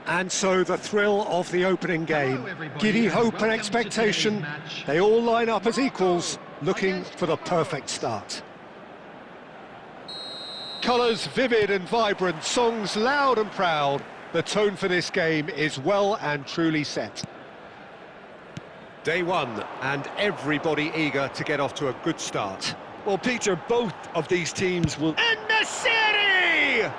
And so the thrill of the opening game. Giddy hope and expectation. They all line up as equals, looking for the perfect start. Colours vivid and vibrant, songs loud and proud. The tone for this game is well and truly set. Day one, and everybody eager to get off to a good start. Well, Peter, both of these teams will... En-Nesyri!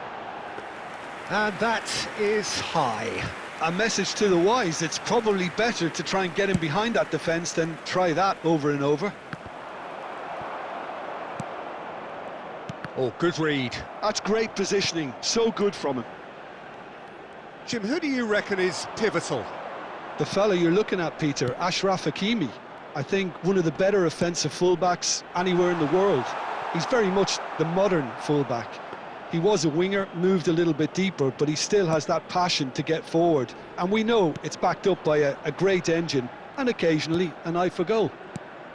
And that is high. A message to the wise, it's probably better to try and get him behind that defence than try that over and over. Oh, good read. That's great positioning, so good from him. Jim, who do you reckon is pivotal? The fella you're looking at, Peter, Ashraf Hakimi. I think one of the better offensive fullbacks anywhere in the world. He's very much the modern fullback. He was a winger, moved a little bit deeper, but he still has that passion to get forward. And we know it's backed up by a great engine and occasionally an eye for goal.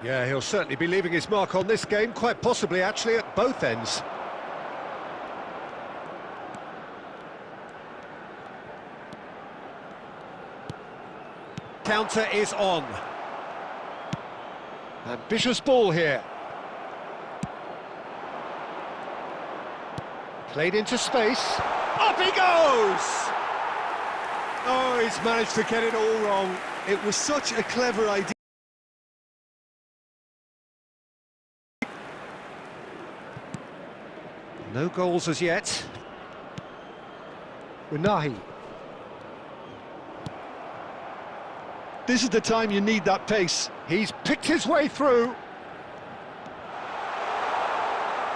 Yeah, he'll certainly be leaving his mark on this game, quite possibly actually at both ends. Counter is on. Ambitious ball here. Played into space. Up he goes! Oh, he's managed to get it all wrong. It was such a clever idea. No goals as yet. Unahi. This is the time you need that pace. He's picked his way through.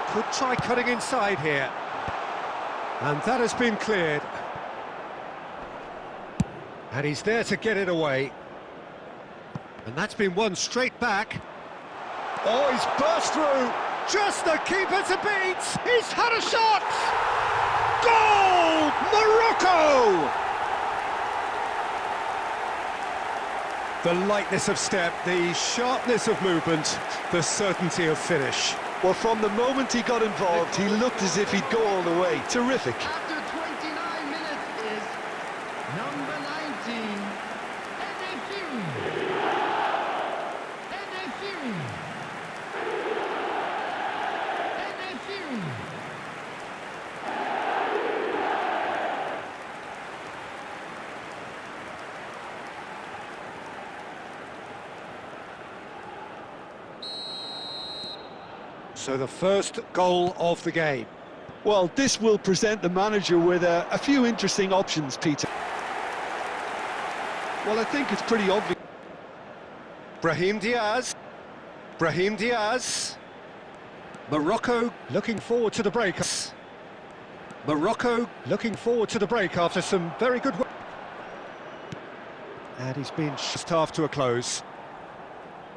Could try cutting inside here. And that has been cleared. And he's there to get it away. And that's been won straight back. Oh, he's burst through. Just the keeper to beat. He's had a shot. Goal! Morocco! The lightness of step, the sharpness of movement, the certainty of finish. Well, from the moment he got involved, he looked as if he'd go all the way. Terrific. After 29 minutes is number 19, So the first goal of the game. Well, this will present the manager with a few interesting options, Peter. Well, I think it's pretty obvious. Brahim Diaz. Brahim Diaz. Morocco looking forward to the break. Morocco looking forward to the break after some very good work. And he's been just half to a close.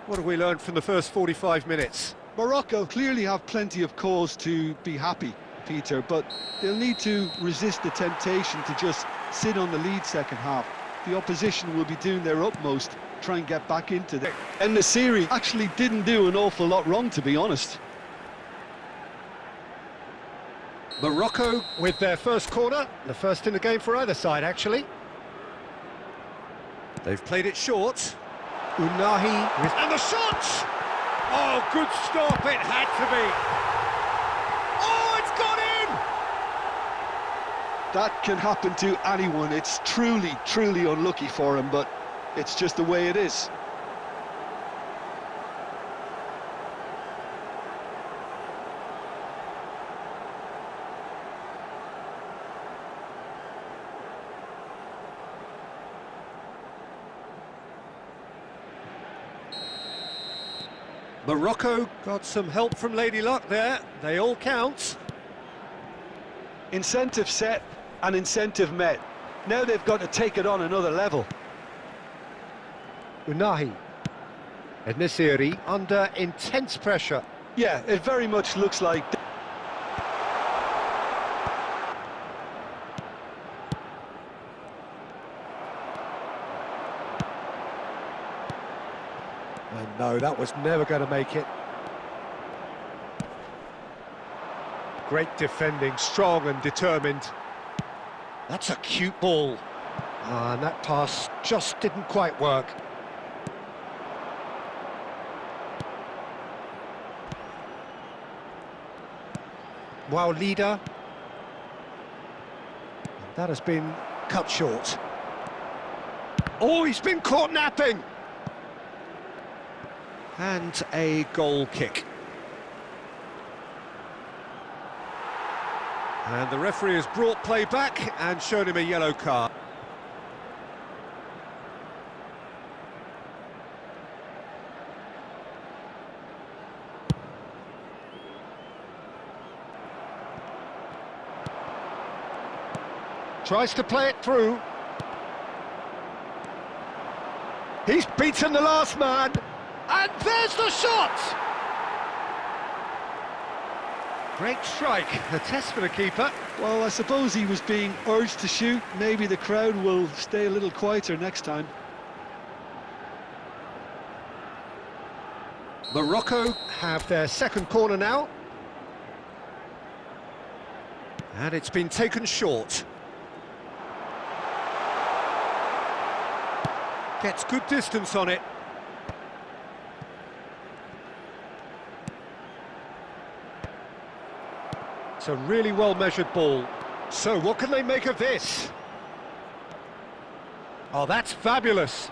What have we learned from the first 45 minutes? Morocco clearly have plenty of cause to be happy, Peter, but they'll need to resist the temptation to just sit on the lead second half. The opposition will be doing their utmost to try and get back into it. And the series actually didn't do an awful lot wrong, to be honest. Morocco with their first corner, the first in the game for either side, actually. They've played it short. Unahi with... And the shot! Oh, good stop, it had to be. Oh, it's gone in! That can happen to anyone. It's truly, truly unlucky for him, but it's just the way it is. Morocco got some help from Lady Luck there. They all count. Incentive set and incentive met. Now they've got to take it on another level. Unahi. Nesiri under intense pressure. Yeah, it very much looks like... And no, that was never going to make it. Great defending, strong and determined. That's a cute ball. And that pass just didn't quite work. Wow, leader. That has been cut short. Oh, he's been caught napping! And a goal kick. And the referee has brought play back and shown him a yellow card. Tries to play it through. He's beaten the last man. And there's the shot! Great strike, a test for the keeper. Well, I suppose he was being urged to shoot. Maybe the crowd will stay a little quieter next time. Morocco have their second corner now. And it's been taken short. Gets good distance on it. It's a really well-measured ball. So what can they make of this? Oh, that's fabulous.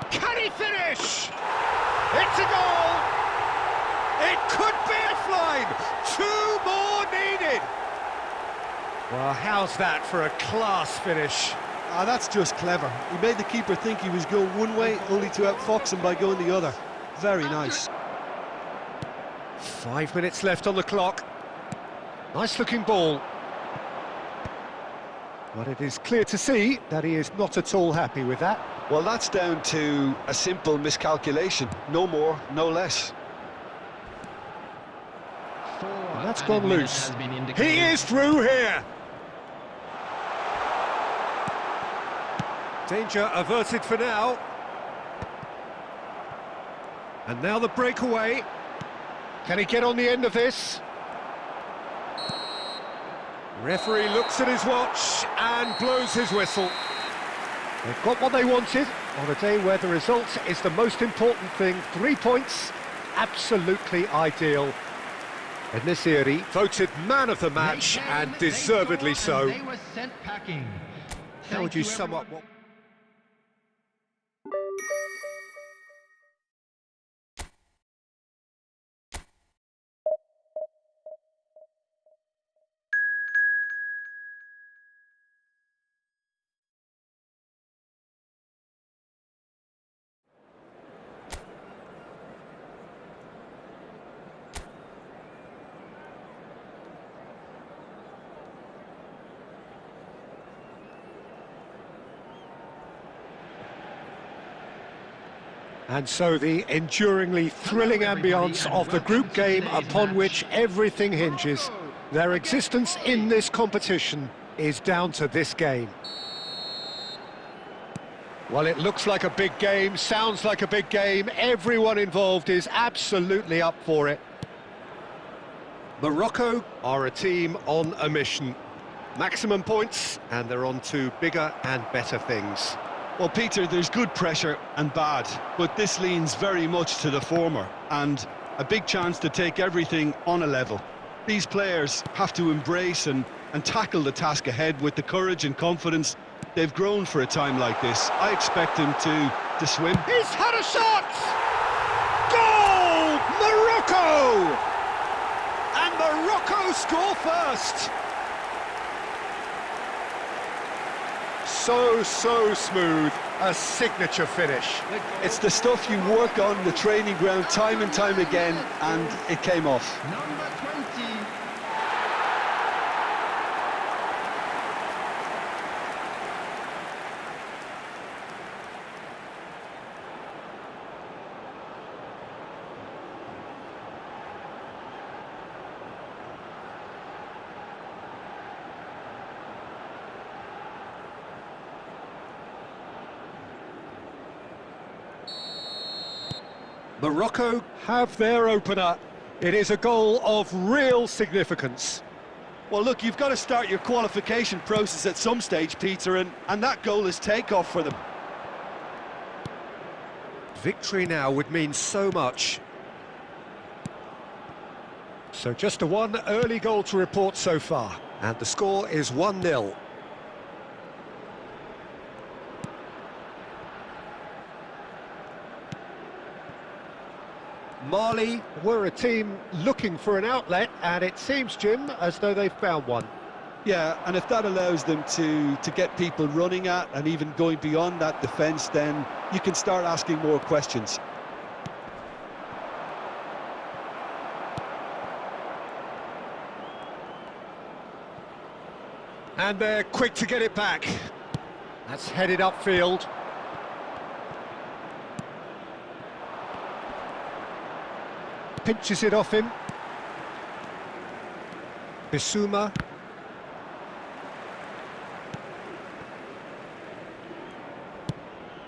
Can he finish? It's a goal! It could be a flying! 2 more needed! Well, how's that for a class finish? Ah, that's just clever. He made the keeper think he was going one way, only to outfox him by going the other. Very nice. 5 minutes left on the clock. Nice looking ball. But it is clear to see that he is not at all happy with that. Well, that's down to a simple miscalculation. No more, no less. And that's gone loose. He is through here. Danger averted for now. And now the breakaway. Can he get on the end of this? Referee looks at his watch and blows his whistle. They've got what they wanted on a day where the result is the most important thing. 3 points, absolutely ideal. And Nesiri voted man of the match, and deservedly so. They were sent packing. How would you sum up what... And so the enduringly thrilling ambience of the group game upon which everything hinges. Their existence in this competition is down to this game. Well, it looks like a big game, sounds like a big game. Everyone involved is absolutely up for it. Morocco are a team on a mission. Maximum points, and they're on to bigger and better things. Well, Peter, there's good pressure and bad, but this leans very much to the former, and a big chance to take everything on a level. These players have to embrace and tackle the task ahead with the courage and confidence they've grown for a time like this. I expect him to swim. He's had a shot! Goal! Morocco! And Morocco score first! So smooth, a signature finish. It's the stuff you work on the training ground time and time again, and it came off. Number 20. Morocco have their opener. It is a goal of real significance. Well, look, you've got to start your qualification process at some stage, Peter, and that goal is takeoff for them. Victory now would mean so much. So just a one early goal to report so far, and the score is 1-0. Mali were a team looking for an outlet, and it seems, Jim, as though they've found one. Yeah, and if that allows them to get people running at and even going beyond that defence, then you can start asking more questions. And they're quick to get it back. That's headed upfield. Pinches it off him. Bissouma.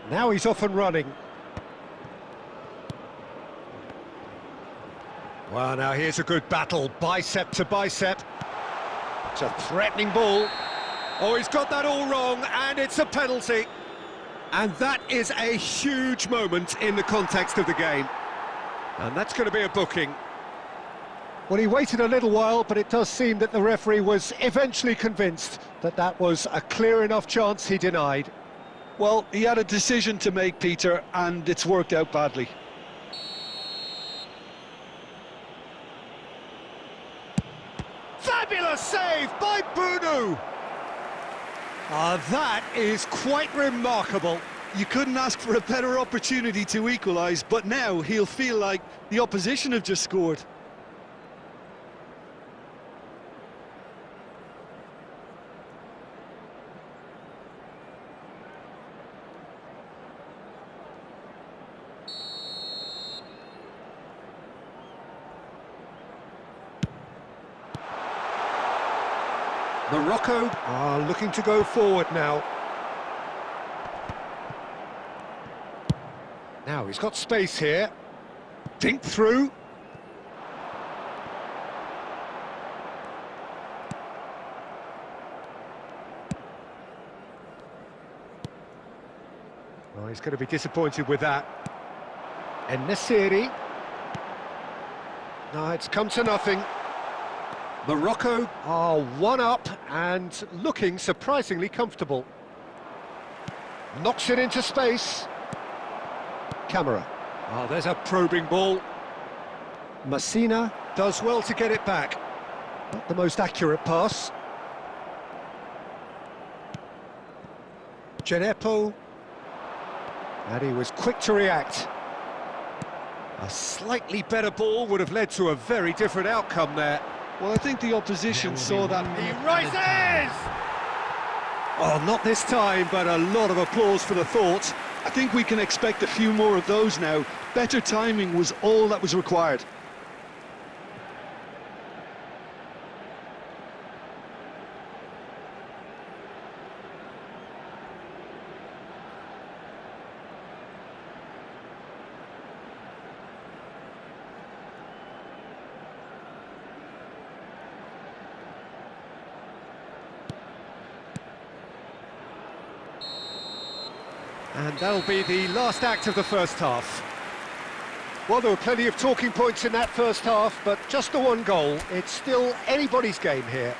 Now he's off and running. Well, now here's a good battle, bicep to bicep. It's a threatening ball. Oh, he's got that all wrong, and it's a penalty. And that is a huge moment in the context of the game. And that's going to be a booking. Well, he waited a little while, but it does seem that the referee was eventually convinced that that was a clear enough chance he denied. Well, he had a decision to make, Peter, and it's worked out badly. Fabulous save by Bunu! That is quite remarkable. You couldn't ask for a better opportunity to equalise, but now he'll feel like the opposition have just scored. Morocco are looking to go forward now. Now he's got space here. Dink through. Oh, he's going to be disappointed with that. En Nesiri. No, it's come to nothing. Morocco are one up and looking surprisingly comfortable. Knocks it into space. Camera. Oh, there's a probing ball. Messina does well to get it back. Not the most accurate pass. Genepo. And he was quick to react. A slightly better ball would have led to a very different outcome there. Well, I think the opposition saw that. He rises! Oh, not this time, but a lot of applause for the thought. I think we can expect a few more of those now. Better timing was all that was required. And that'll be the last act of the first half. Well, there were plenty of talking points in that first half, but just the one goal. It's still anybody's game here.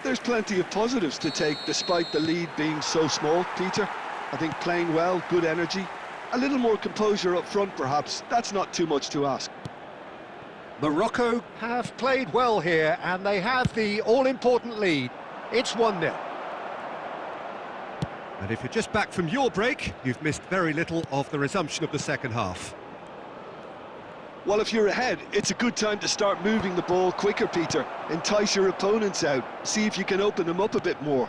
There's plenty of positives to take despite the lead being so small, Peter. I think playing well, good energy, a little more composure up front perhaps. That's not too much to ask. Morocco have played well here, and they have the all-important lead. It's 1-0. And if you're just back from your break, you've missed very little of the resumption of the second half. Well, if you're ahead, it's a good time to start moving the ball quicker, Peter. Entice your opponents out. See if you can open them up a bit more.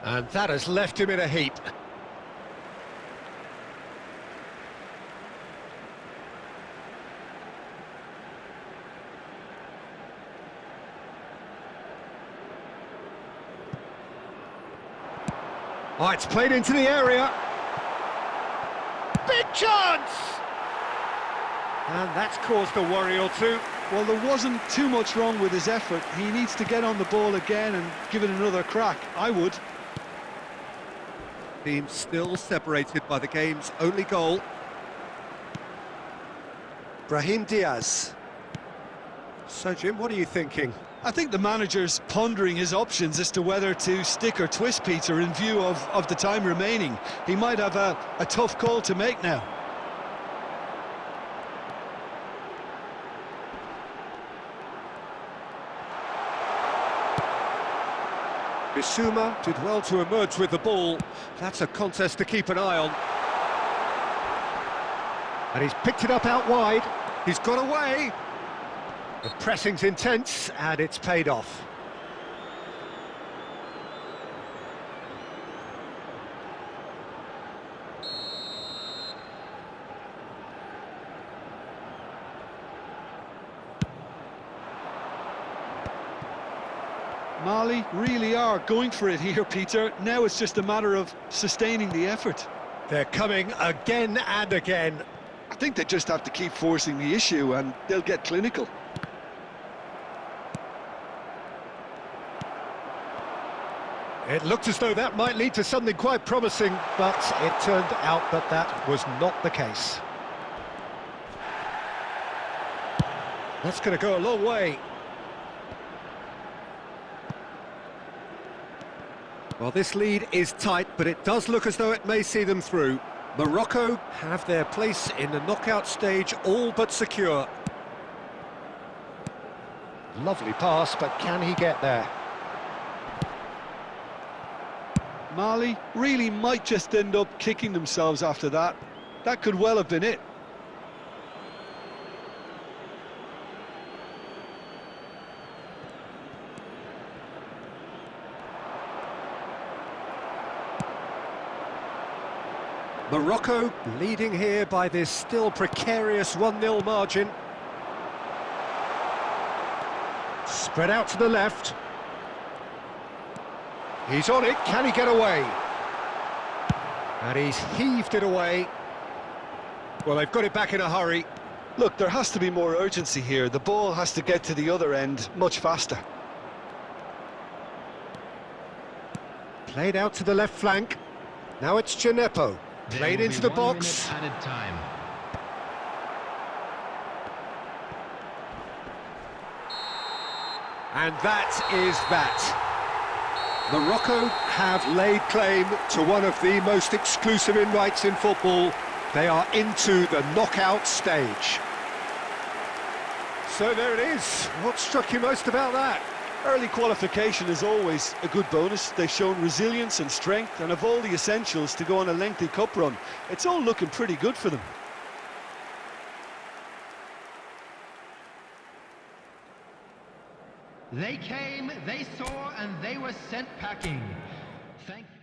And that has left him in a heap. Oh, it's played into the area. Big chance! And that's caused a worry or two. Well, there wasn't too much wrong with his effort. He needs to get on the ball again and give it another crack. I would. Team still separated by the game's only goal. Brahim Diaz. So, Jim, what are you thinking? I think the manager's pondering his options as to whether to stick or twist Peter in view of the time remaining. He might have a tough call to make now. Bissouma did well to emerge with the ball. That's a contest to keep an eye on. And he's picked it up out wide. He's got away. The pressing's intense, and it's paid off. Mali really are going for it here, Peter. Now it's just a matter of sustaining the effort. They're coming again and again. I think they just have to keep forcing the issue and they'll get clinical. It looked as though that might lead to something quite promising, but it turned out that that was not the case. That's going to go a long way. Well, this lead is tight, but it does look as though it may see them through. Morocco have their place in the knockout stage all but secure. Lovely pass, but can he get there? Mali really might just end up kicking themselves after that. That could well have been it. Morocco leading here by this still precarious 1-0 margin. Spread out to the left. He's on it, can he get away? And he's heaved it away. Well, they've got it back in a hurry. Look, there has to be more urgency here. The ball has to get to the other end much faster. Played out to the left flank. Now it's Gineppo. Played into the box. Added time. And that is that. Morocco have laid claim to one of the most exclusive invites in football. They are into the knockout stage. So there it is. What struck you most about that? Early qualification is always a good bonus. They've shown resilience and strength and have all the essentials to go on a lengthy cup run. It's all looking pretty good for them. They came, they saw, and they were sent packing. Thank you.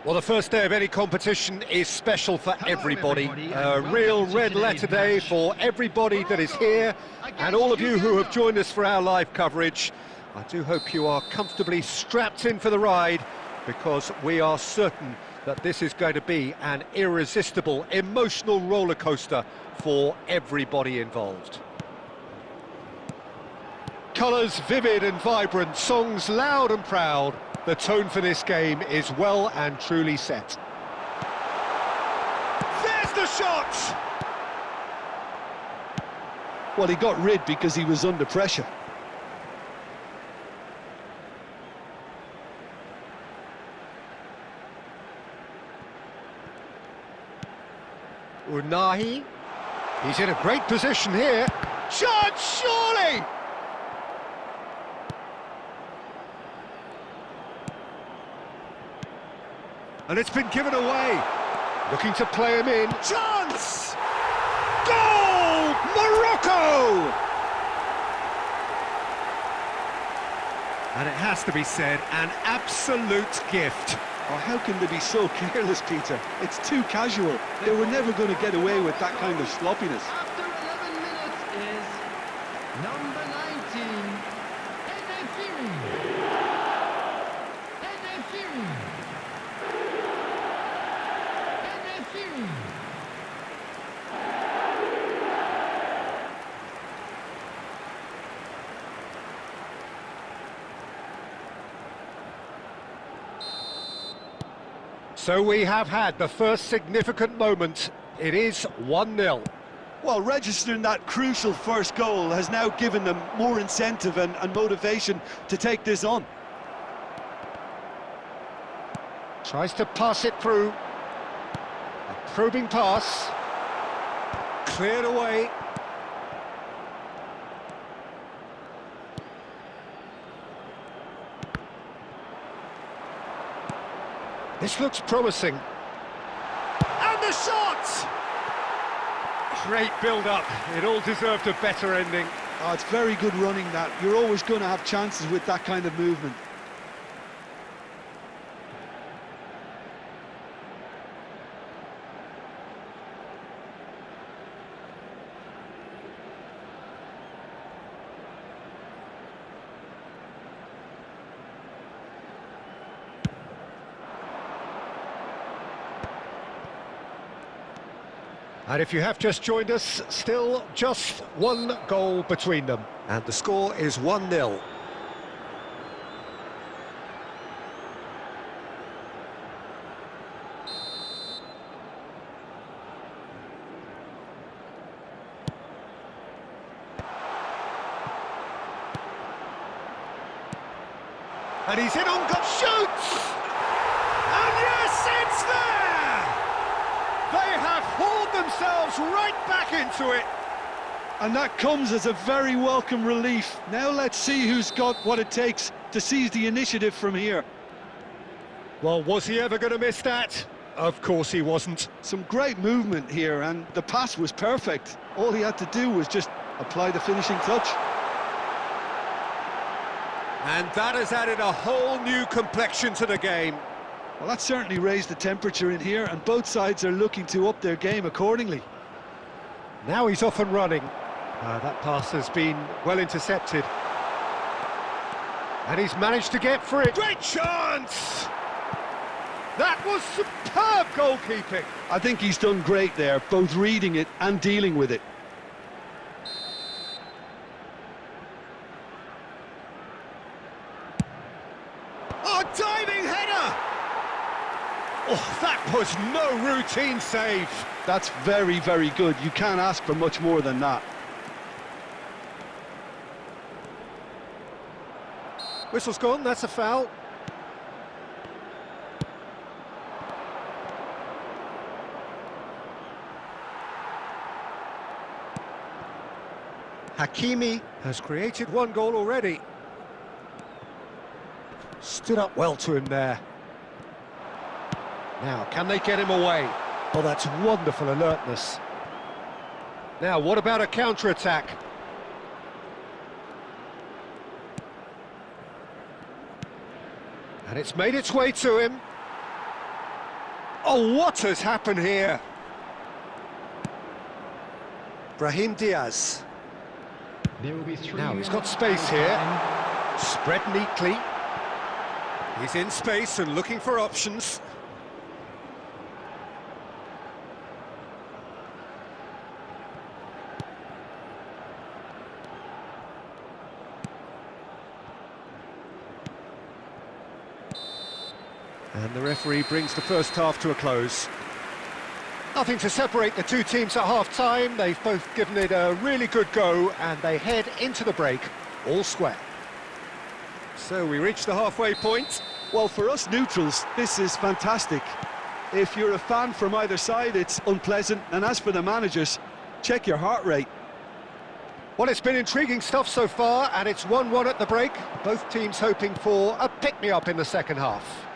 Well, the first day of any competition is special for Hello, everybody. everybody, A and real welcome to red letter today's day match. for everybody that is here and all of you who have joined us for our live coverage. I do hope you are comfortably strapped in for the ride, because we are certain that this is going to be an irresistible, emotional roller coaster for everybody involved. Colours vivid and vibrant, songs loud and proud. The tone for this game is well and truly set. There's the shot! Well, he got rid because he was under pressure. Unahi, he's in a great position here. Shot, surely! And it's been given away. Looking to play him in. Chance! Goal! Morocco! And it has to be said, an absolute gift. Oh, how can they be so careless, Peter? It's too casual. They were never going to get away with that kind of sloppiness. After 11 minutes is number 19, Edefiri. Edefiri. Edefiri. So we have had the first significant moment. It is 1-0. Well, registering that crucial first goal has now given them more incentive and motivation to take this on. Tries to pass it through. A probing pass. Cleared away. This looks promising. And the shot! Great build-up. It all deserved a better ending. Oh, it's very good running that. You're always going to have chances with that kind of movement. And if you have just joined us, still just one goal between them. And the score is 1-0. And he's in on goal, shoots! And yes, it's there! They have hauled themselves right back into it. And that comes as a very welcome relief. Now let's see who's got what it takes to seize the initiative from here. Well, was he ever going to miss that? Of course he wasn't. Some great movement here, and the pass was perfect. All he had to do was just apply the finishing touch. And that has added a whole new complexion to the game. Well, that certainly raised the temperature in here, and both sides are looking to up their game accordingly. Now he's off and running. That pass has been well intercepted. And he's managed to get for it. Great chance! That was superb goalkeeping. I think he's done great there, both reading it and dealing with it. Oh, diving header! Oh, that was no routine save. That's very, very good. You can't ask for much more than that. Whistle's gone, that's a foul. Hakimi has created one goal already. Stood up well to him there. Now, can they get him away? Oh, that's wonderful alertness. Now, what about a counter-attack? And it's made its way to him. Oh, what has happened here? Brahim Diaz. There will be 3 Now, he's got space here. Spread neatly. He's in space and looking for options. And the referee brings the first half to a close. Nothing to separate the two teams at half-time. They've both given it a really good go, and they head into the break all square. So we reach the halfway point. Well, for us neutrals, this is fantastic. If you're a fan from either side, it's unpleasant. And as for the managers, check your heart rate. Well, it's been intriguing stuff so far, and it's 1-1 at the break. Both teams hoping for a pick-me-up in the second half.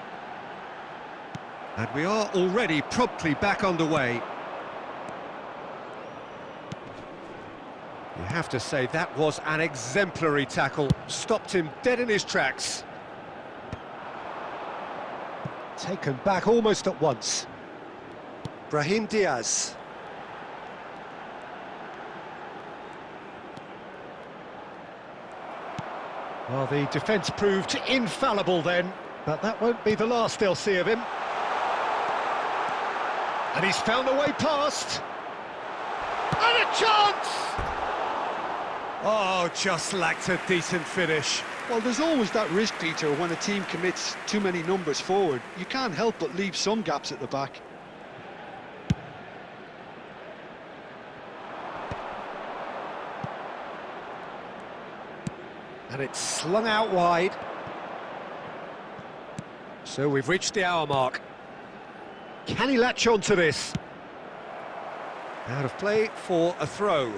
And we are already promptly back underway. You have to say that was an exemplary tackle. Stopped him dead in his tracks. Taken back almost at once. Brahim Diaz. Well, the defence proved infallible then, but that won't be the last they'll see of him. And he's found a way past. And a chance! Oh, just lacked a decent finish. Well, there's always that risk, Peter, when a team commits too many numbers forward. You can't help but leave some gaps at the back. And it's slung out wide. So we've reached the hour mark. Can he latch on to this? Out of play for a throw.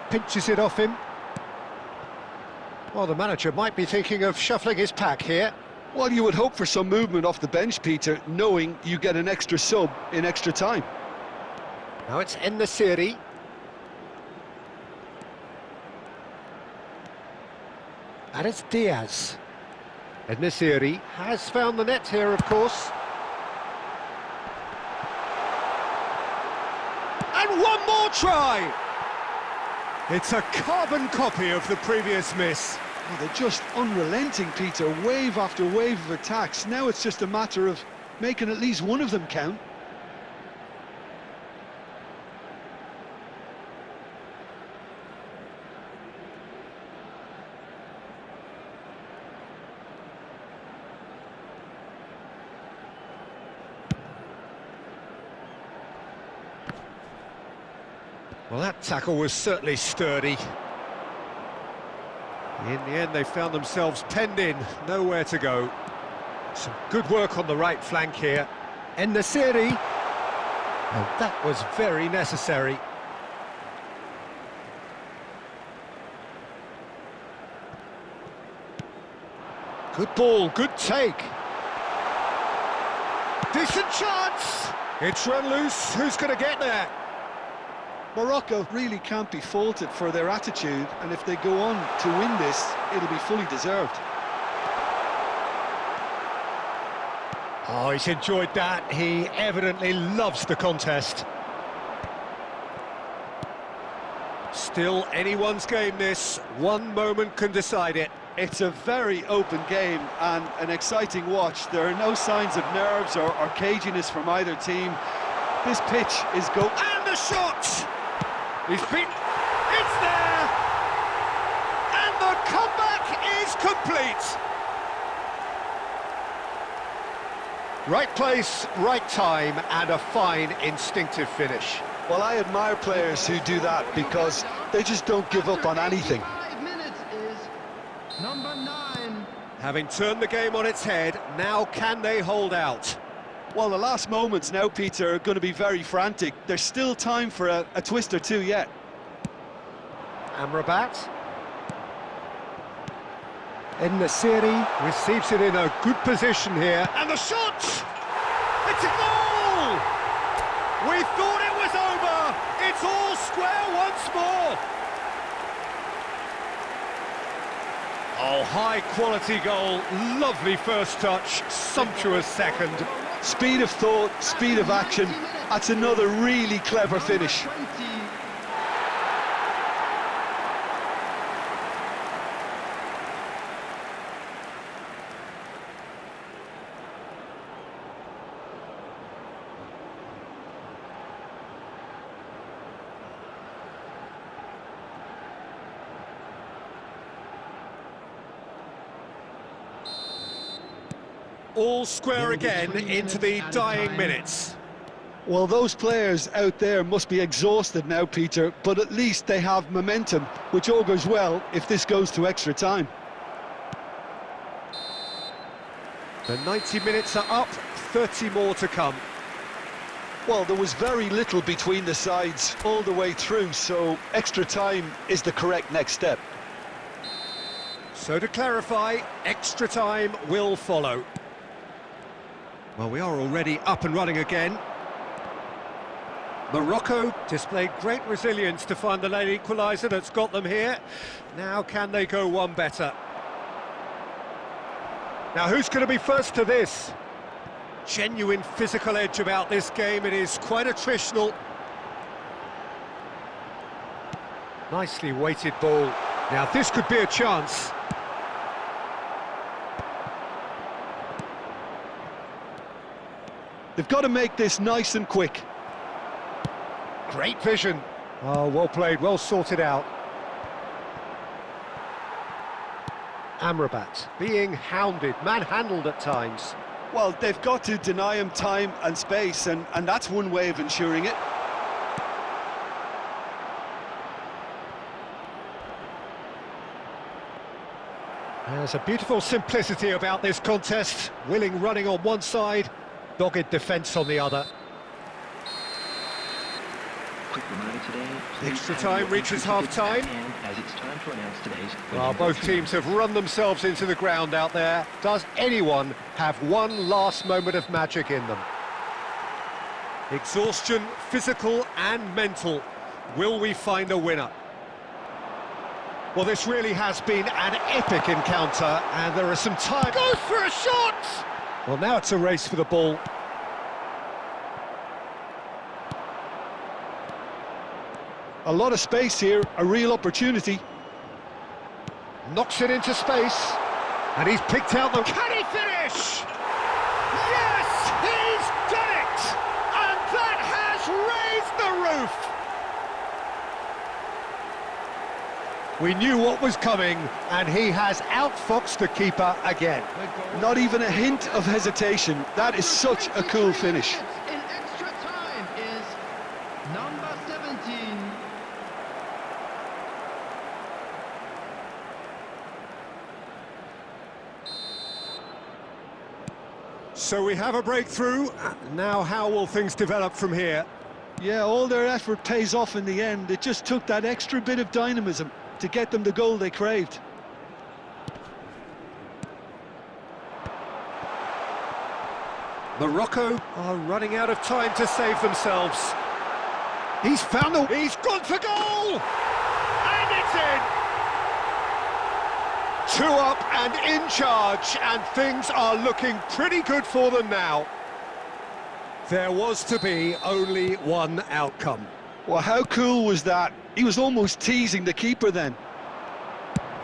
Pinches it off him. Well, the manager might be thinking of shuffling his pack here. Well, you would hope for some movement off the bench, Peter, knowing you get an extra sub in extra time. Now it's En-Nesyri. And it's Diaz. En-Nesyri has found the net here, of course. And one more try! It's a carbon copy of the previous miss. Oh, they're just unrelenting, Peter. Wave after wave of attacks. Now it's just a matter of making at least one of them count. Well, that tackle was certainly sturdy. In the end, they found themselves penned in, nowhere to go. Some good work on the right flank here. En-Nesyri. And that was very necessary. Good ball, good take. Decent chance! It's run loose, who's going to get there? Morocco really can't be faulted for their attitude, and if they go on to win this, it'll be fully deserved. Oh, he's enjoyed that. He evidently loves the contest. Still anyone's game, this. One moment can decide it. It's a very open game and an exciting watch. There are no signs of nerves or caginess from either team. This pitch is go... And the shot! He's beaten. It's there! And the comeback is complete! Right place, right time, and a fine instinctive finish. Well, I admire players who do that because they just don't give up on anything. 5 minutes is number 9. Having turned the game on its head, now can they hold out? Well, the last moments now, Peter, are going to be very frantic. There's still time for a twist or two yet. Amrabat. En-Nesyri receives it in a good position here. And the shot! It's a goal! We thought it was over! It's all square once more! Oh, high-quality goal. Lovely first touch. Sumptuous second. Speed of thought, speed of action. That's another really clever finish. 20. All square again into the dying minutes. Well, those players out there must be exhausted now, Peter, but at least they have momentum, which augurs well if this goes to extra time. The 90 minutes are up, 30 more to come. Well, there was very little between the sides all the way through, so extra time is the correct next step. So to clarify, extra time will follow. Well, we are already up and running again. Morocco displayed great resilience to find the late equaliser that's got them here. Now can they go one better? Now who's going to be first to this? Genuine physical edge about this game. It is quite attritional. Nicely weighted ball. Now this could be a chance. They've got to make this nice and quick. Great vision. Oh, well played, well sorted out. Amrabat being hounded, manhandled at times. Well, they've got to deny him time and space, and that's one way of ensuring it. There's a beautiful simplicity about this contest. Willing running on one side, dogged defence on the other. Quick reminder today, Extra time reaches half-time. As it's time to announce today's... Well, both teams have run themselves into the ground out there. Does anyone have one last moment of magic in them? Exhaustion, physical and mental. Will we find a winner? Well, this really has been an epic encounter, and there are some time... Goes for a shot! Well, now it's a race for the ball. A lot of space here, a real opportunity. Knocks it into space. And he's picked out the... Can he finish? Yes, he's done it! And that has raised the roof! We knew what was coming, and he has outfoxed the keeper again. Not even a hint of hesitation. That is such a cool finish. In extra time is number 17. So we have a breakthrough. Now how will things develop from here? Yeah, all their effort pays off in the end. It just took that extra bit of dynamism to get them the goal they craved. Morocco are running out of time to save themselves. He's found the... He's gone for goal! And it's in! 2 up and in charge, and things are looking pretty good for them now. There was to be only one outcome. Well, how cool was that? He was almost teasing the keeper then.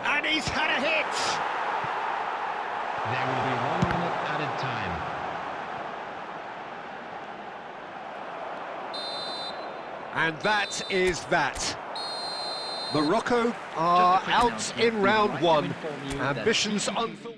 And he's had a hit! There will be 1 minute added time. And that is that. Morocco are out in round 1. Ambitions unfulfilled.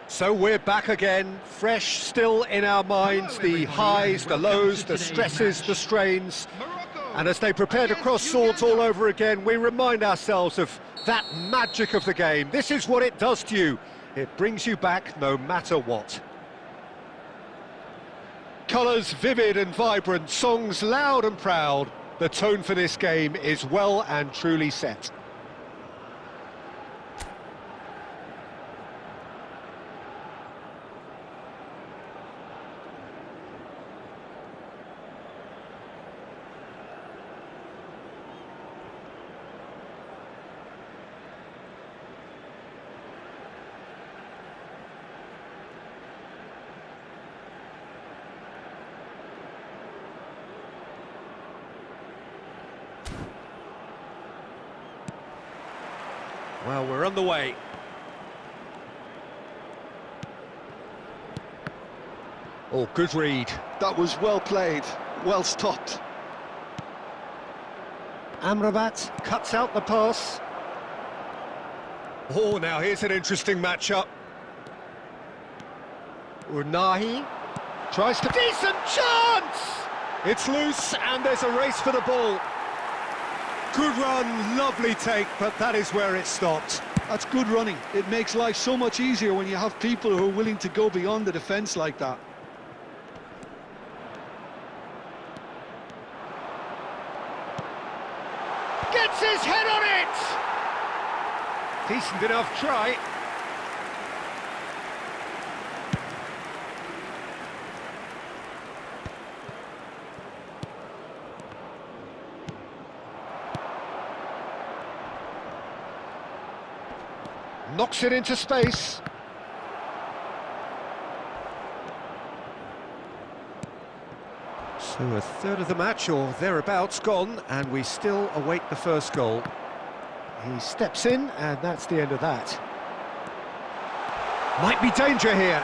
So we're back again, fresh still in our minds, the highs, the lows, the stresses, the strains. And as they prepare to cross swords all over again, we remind ourselves of that magic of the game. This is what it does to you. It brings you back no matter what. Colours vivid and vibrant, songs loud and proud. The tone for this game is well and truly set. Well, we're on the way. Oh, good read. That was well played, well stopped. Amrabat cuts out the pass. Oh, now here's an interesting matchup. Unahi tries to... Decent chance! It's loose and there's a race for the ball. Good run, lovely take, but that is where it stopped. That's good running. It makes life so much easier when you have people who are willing to go beyond the defence like that. Gets his head on it! Decent enough try. Knocks it into space. So a third of the match or thereabouts gone, and we still await the first goal. He steps in, and that's the end of that. Might be danger here.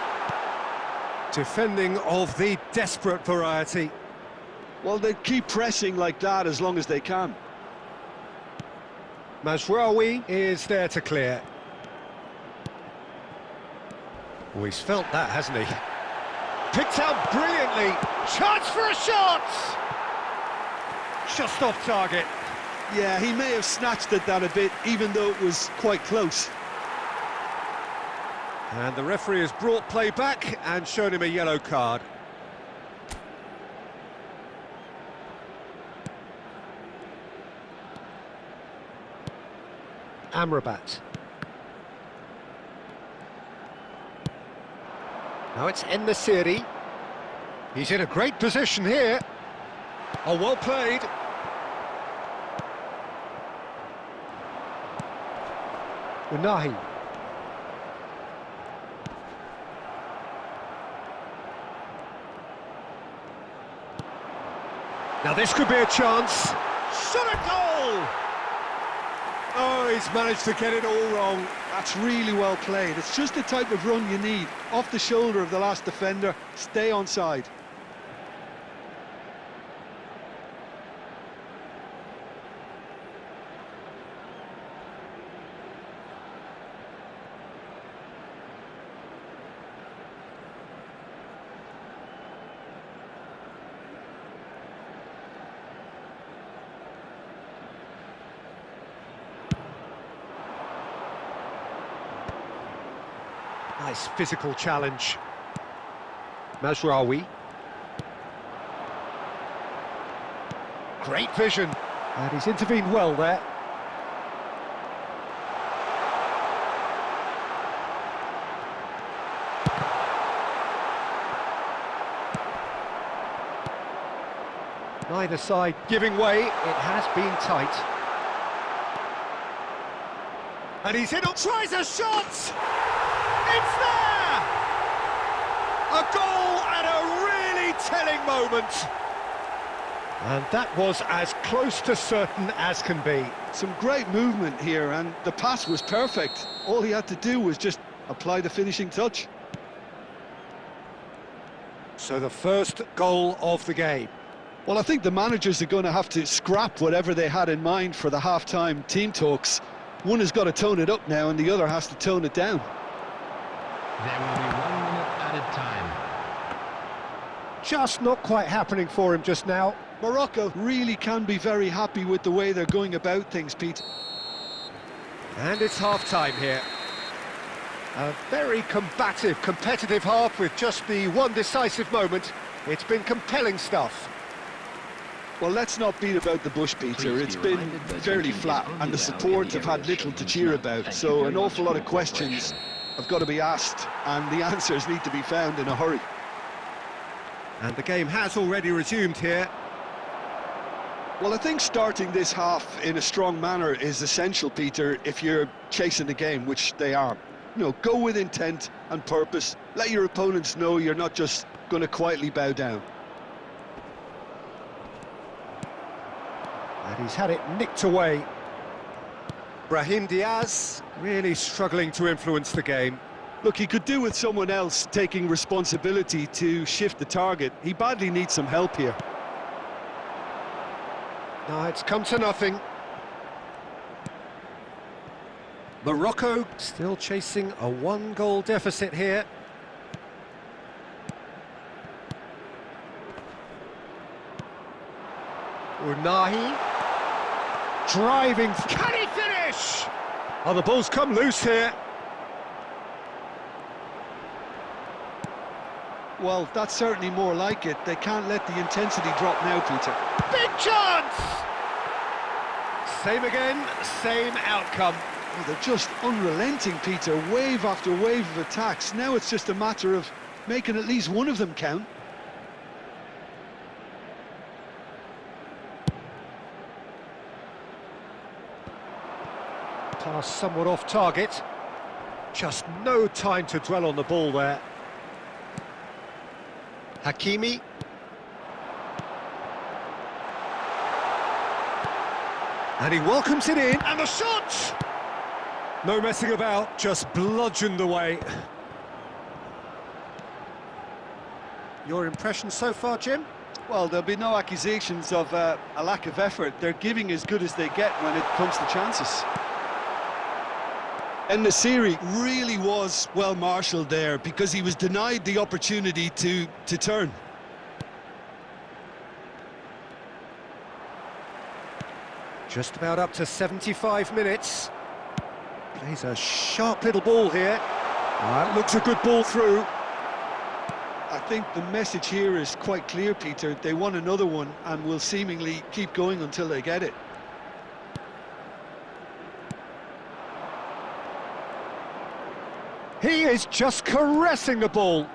Defending of the desperate variety. Well, they keep pressing like that as long as they can. Mazraoui is there to clear. Oh, he's felt that, hasn't he? picked out brilliantly. Chance for a shot! Just off target. Yeah, he may have snatched at that a bit, even though it was quite close. And the referee has brought play back and shown him a yellow card. Amrabat. Now it's En-Nesyri. He's in a great position here. Oh, well played. Unahi. Now this could be a chance. Shot a goal! Oh, he's managed to get it all wrong. That's really well played. It's just the type of run you need. Off the shoulder of the last defender, stay onside. Nice physical challenge. Mazraoui. Great vision. And he's intervened well there. Neither side giving way. It has been tight. And he's in, tries a shot! It's there! A goal at a really telling moment. And that was as close to certain as can be. Some great movement here, and the pass was perfect. All he had to do was just apply the finishing touch. So the first goal of the game. Well, I think the managers are going to have to scrap whatever they had in mind for the half-time team talks. One has got to tone it up now, and the other has to tone it down. There will be 1 minute added time. Just not quite happening for him just now. Morocco really can be very happy with the way they're going about things, Pete. And it's half-time here. A very combative, competitive half with just the one decisive moment. It's been compelling stuff. Well, let's not beat about the bush, Peter. It's been fairly flat, and the support have had little to cheer about, so an awful lot of questions have got to be asked, and the answers need to be found in a hurry. And the game has already resumed here. Well, I think starting this half in a strong manner is essential, Peter, if you're chasing the game, which they are. You know, go with intent and purpose. Let your opponents know you're not just going to quietly bow down. And he's had it nicked away. Brahim Diaz really struggling to influence the game. Look, he could do with someone else taking responsibility to shift the target. He badly needs some help here. No, it's come to nothing. Morocco still chasing a 1-goal deficit here. Unahi. Driving. Can he finish? Oh, the ball's come loose here. Well, that's certainly more like it. They can't let the intensity drop now, Peter. Big chance! Same again, same outcome. Oh, they're just unrelenting, Peter. Wave after wave of attacks. Now it's just a matter of making at least one of them count. Pass somewhat off target. Just no time to dwell on the ball there. Hakimi. And he welcomes it in, and the shot! No messing about, just bludgeoned away. Your impression so far, Jim? Well, there'll be no accusations of a lack of effort. They're giving as good as they get when it comes to chances. And Nasiri really was well marshalled there because he was denied the opportunity to turn. Just about up to 75 minutes. Plays a sharp little ball here. That looks a good ball through. I think the message here is quite clear, Peter. They want another one and will seemingly keep going until they get it. He is just caressing the ball.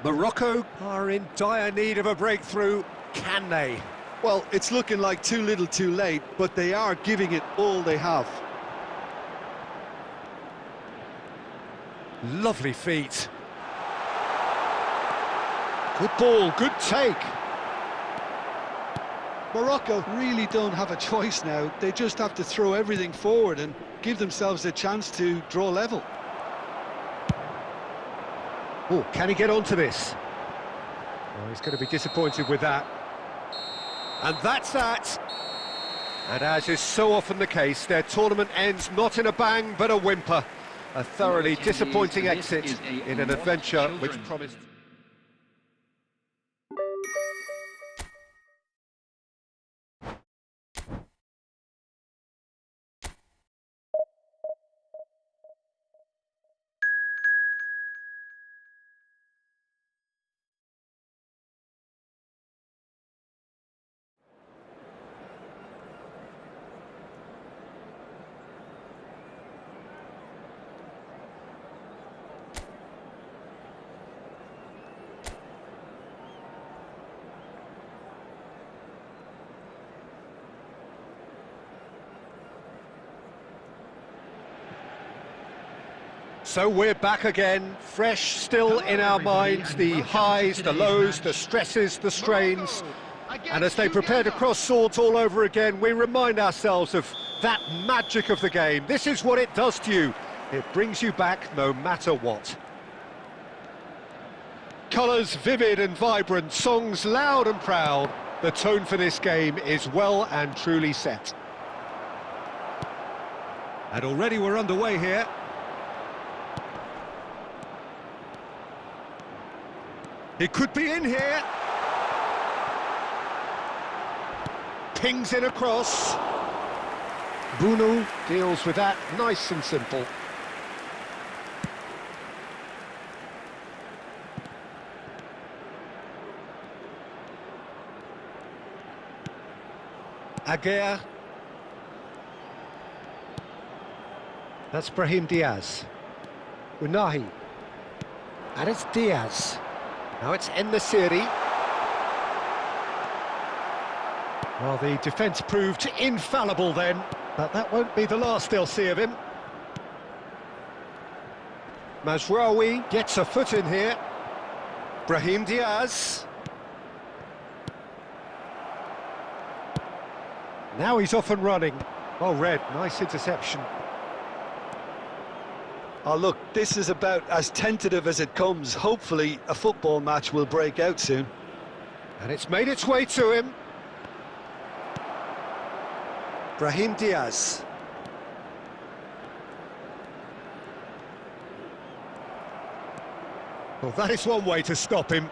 Morocco are in dire need of a breakthrough. Can they? Well, it's looking like too little too late, but they are giving it all they have. Lovely feet. Good ball, good take. Morocco really don't have a choice now. They just have to throw everything forward and give themselves a chance to draw level. Oh, can he get onto this? Oh, he's going to be disappointed with that. And that's that. And as is so often the case, their tournament ends not in a bang, but a whimper. A thoroughly disappointing exit in an adventure which promised... So we're back again, fresh still in our minds, the highs, the lows, the stresses, the strains. And as they prepare to cross swords all over again, we remind ourselves of that magic of the game. This is what it does to you. It brings you back no matter what. Colours vivid and vibrant, songs loud and proud. The tone for this game is well and truly set. And already we're underway here. It could be in here. Pings in across. Bruno deals with that nice and simple. Aguirre. That's Brahim Diaz. Unahi. And it's Diaz. Now it's En-Nesyri. Well, the defence proved infallible then, but that won't be the last they'll see of him. Mazraoui gets a foot in here. Brahim Diaz. Now he's off and running. Oh, Red, nice interception. Oh, look, this is about as tentative as it comes. Hopefully, a football match will break out soon. And it's made its way to him. Brahim Diaz. Well, that is one way to stop him.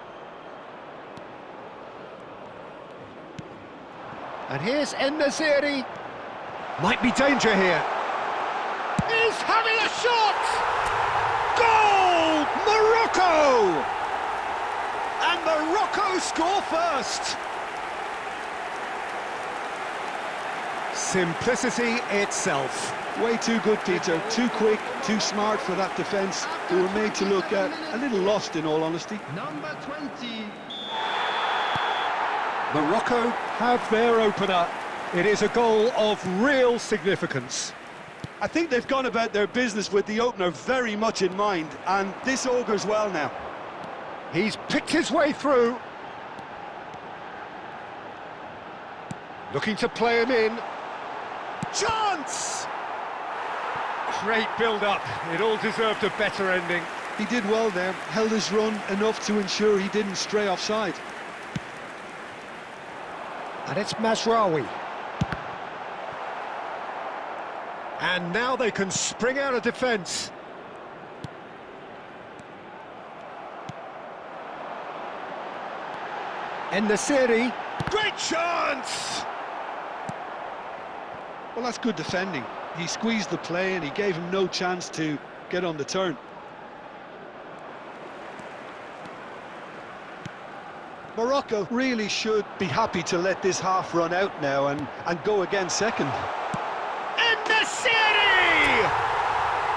And here's En-Nesyri. Might be danger here. He's having a shot! Goal! Morocco! And Morocco score first. Simplicity itself. Way too good, Peter. Too quick, too smart for that defence. They were made to look a little lost, in all honesty. Number 20. Morocco have their opener. It is a goal of real significance. I think they've gone about their business with the opener very much in mind, and this augurs well now. He's picked his way through. Looking to play him in. Chance! Great build-up. It all deserved a better ending. He did well there, held his run enough to ensure he didn't stray offside. And it's Mazraoui. And now they can spring out of defence. En-Nesyri, great chance! Well, that's good defending. He squeezed the play and he gave him no chance to get on the turn. Morocco really should be happy to let this half run out now and go again second. En-Nesyri!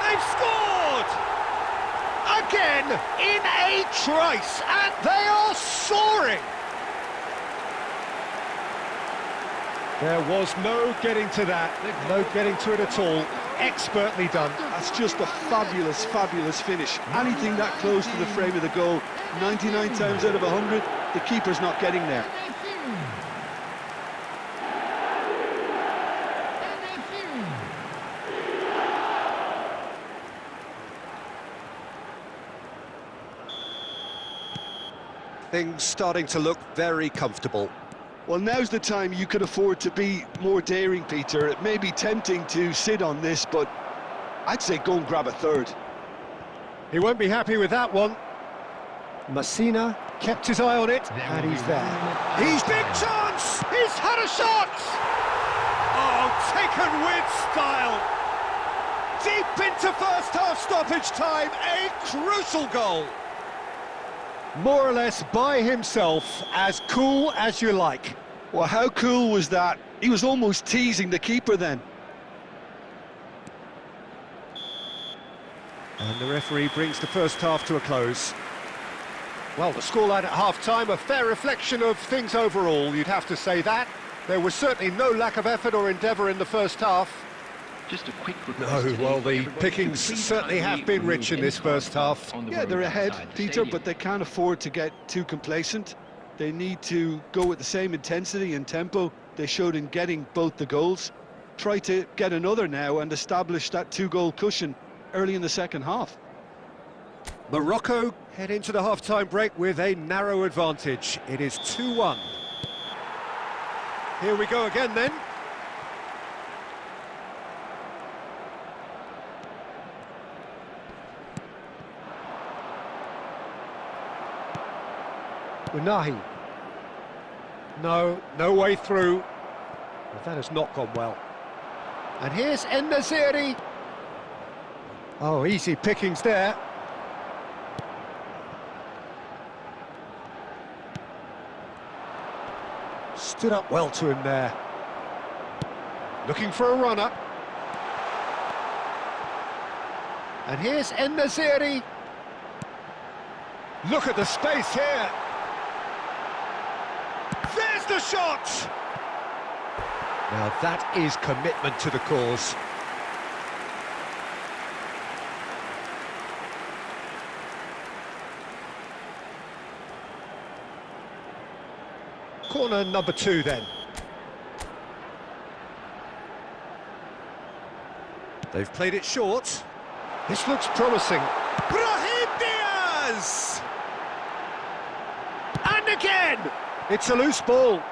They've scored! Again, in a trice, and they are soaring! There was no getting to that, no getting to it at all. Expertly done. That's just a fabulous, fabulous finish. Anything that close to the frame of the goal, 99 times out of 100, the keeper's not getting there. Things starting to look very comfortable. Well, now's the time you could afford to be more daring, Peter. It may be tempting to sit on this, but I'd say go and grab a third. He won't be happy with that one. Messina kept his eye on it, and he's there. He's big chance! He's had a shot! Oh, taken with style! Deep into first-half stoppage time, a crucial goal! More or less by himself, as cool as you like. Well, how cool was that? He was almost teasing the keeper then. And the referee brings the first half to a close. Well, the scoreline at half-time, a fair reflection of things overall, you'd have to say that. There was certainly no lack of effort or endeavour in the first half. Just a quick No, well, the pickings certainly have been rich in this first half. Yeah, they're ahead, Peter, but they can't afford to get too complacent. They need to go with the same intensity and tempo they showed in getting both the goals. Try to get another now and establish that two-goal cushion early in the second half. Morocco head into the half-time break with a narrow advantage. It is 2-1. Here we go again then. Unahi. No way through. But that has not gone well. And here's En-Nesyri. Oh, easy pickings there. Stood up well to him there. Looking for a runner. And here's En-Nesyri. Look at the space here. There's the shot! Now that is commitment to the cause. Corner number 2 then. They've played it short. This looks promising. Brahim Diaz! And again! It's a loose ball.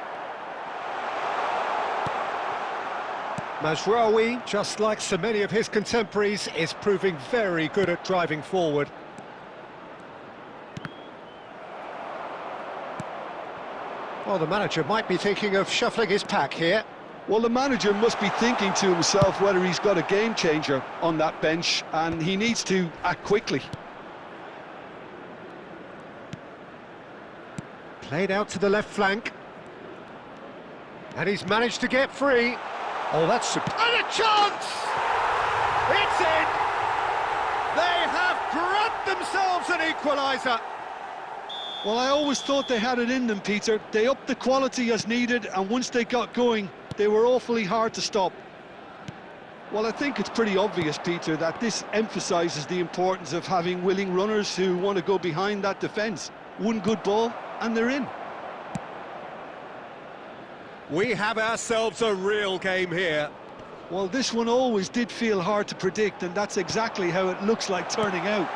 Mazraoui, just like so many of his contemporaries, is proving very good at driving forward. Well, the manager might be thinking of shuffling his pack here. Well, the manager must be thinking to himself whether he's got a game changer on that bench, and he needs to act quickly. Played out to the left flank. And he's managed to get free. Oh, that's... And a chance! It's in! They have grabbed themselves an equaliser. Well, I always thought they had it in them, Peter. They upped the quality as needed, and once they got going, they were awfully hard to stop. Well, I think it's pretty obvious, Peter, that this emphasises the importance of having willing runners who want to go behind that defence. One good ball, and they're in. We have ourselves a real game here. Well, this one always did feel hard to predict, and that's exactly how it looks like turning out.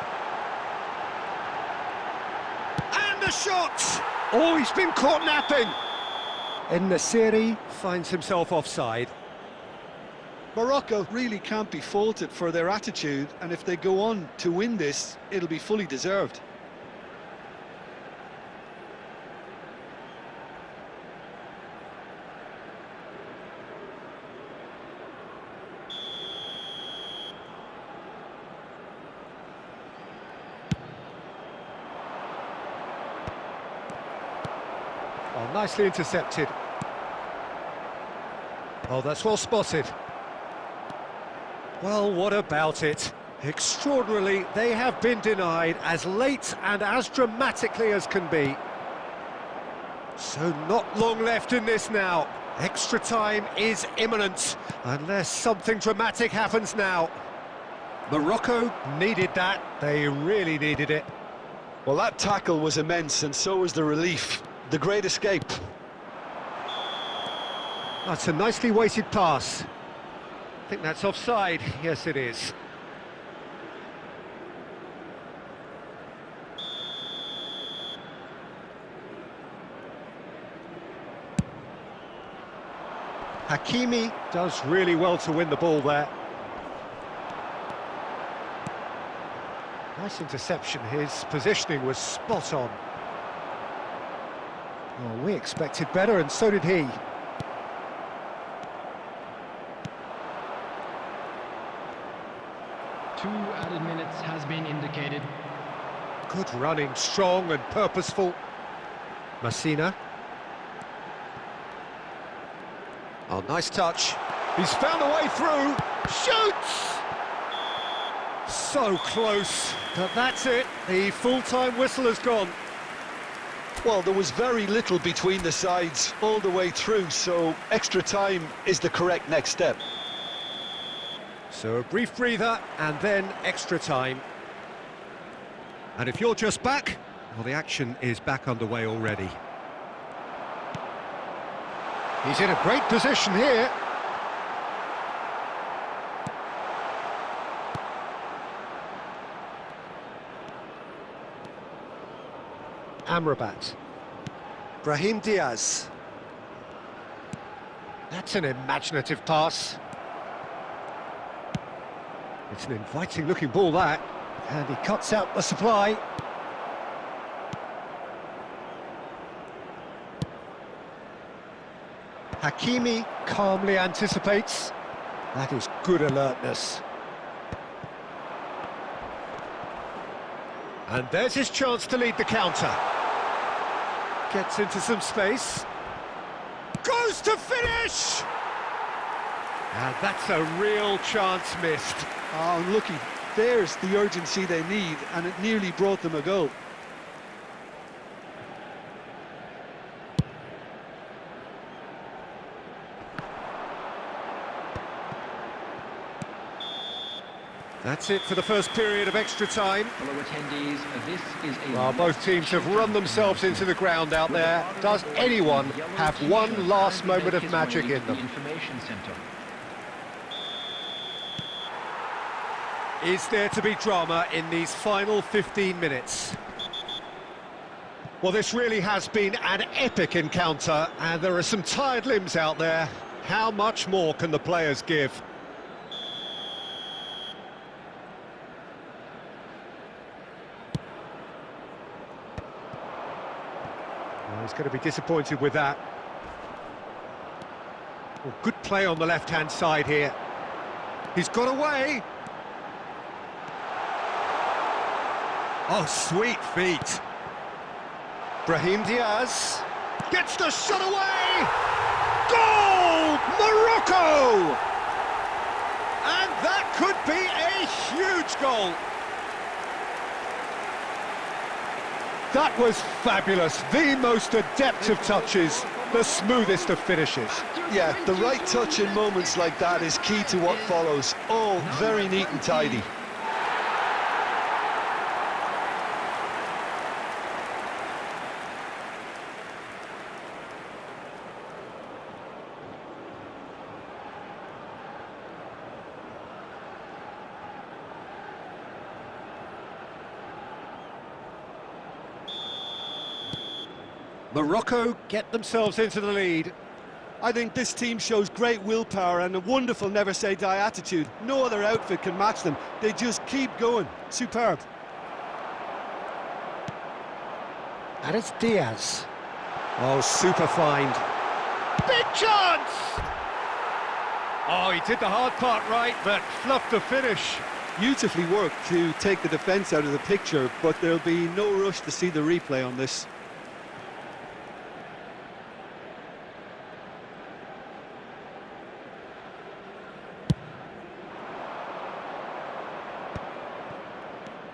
a shot! Oh, he's been caught napping. En-Nesyri finds himself offside. Morocco really can't be faulted for their attitude, and if they go on to win this, it'll be fully deserved. Oh, nicely intercepted. Oh, that's well spotted. Well, what about it? Extraordinarily, they have been denied as late and as dramatically as can be. So not long left in this now. Extra time is imminent, unless something dramatic happens now. Morocco needed that. They really needed it. Well, that tackle was immense, and so was the relief. The great escape. That's a nicely weighted pass. I think that's offside. Yes, it is. Hakimi does really well to win the ball there. Nice interception. His positioning was spot on. Oh, we expected better, and so did he. Two added minutes has been indicated. Good running, strong and purposeful. Messina. Oh, nice touch. He's found a way through. Shoots! So close, but that's it. The full-time whistle has gone. Well, there was very little between the sides all the way through, so extra time is the correct next step. So a brief breather and then extra time. And if you're just back, well, the action is back underway already. He's in a great position here. Amrabat. Brahim Diaz. That's an imaginative pass. It's an inviting looking ball, that. And he cuts out the supply. Hakimi calmly anticipates. That is good alertness. And there's his chance to lead the counter. Gets into some space. Goes to finish! And that's a real chance missed. Oh, unlucky. There's the urgency they need, and it nearly brought them a goal. That's it for the first period of extra time. Fellow attendees, this is a... Well, both teams have run themselves into the ground out there. Does anyone have one last moment of magic in them? Information center. Is there to be drama in these final 15 minutes? Well, this really has been an epic encounter, and there are some tired limbs out there. How much more can the players give? Well, he's going to be disappointed with that. Well, good play on the left-hand side here. He's got away. Oh, sweet feet. Brahim Diaz gets the shot away! Goal! Morocco! And that could be a huge goal. That was fabulous. The most adept of touches, the smoothest of finishes. Yeah, the right touch in moments like that is key to what follows. All very neat and tidy. Morocco get themselves into the lead. I think this team shows great willpower and a wonderful never-say-die attitude. No other outfit can match them. They just keep going. Superb. And it's Diaz. Oh, super find. Big chance! Oh, he did the hard part right, but fluffed the finish. Beautifully worked to take the defence out of the picture, but there'll be no rush to see the replay on this.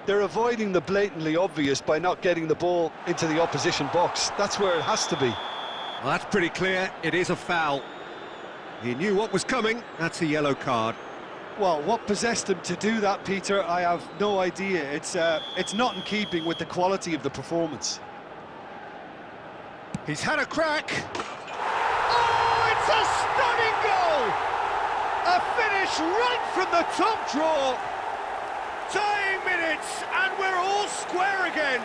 They're avoiding the blatantly obvious by not getting the ball into the opposition box. That's where it has to be. Well, that's pretty clear. It is a foul. He knew what was coming. That's a yellow card. Well, what possessed him to do that, Peter, I have no idea. It's not in keeping with the quality of the performance. He's had a crack. Oh, it's a stunning goal! A finish right from the top draw. Tying minutes, and we're all square again.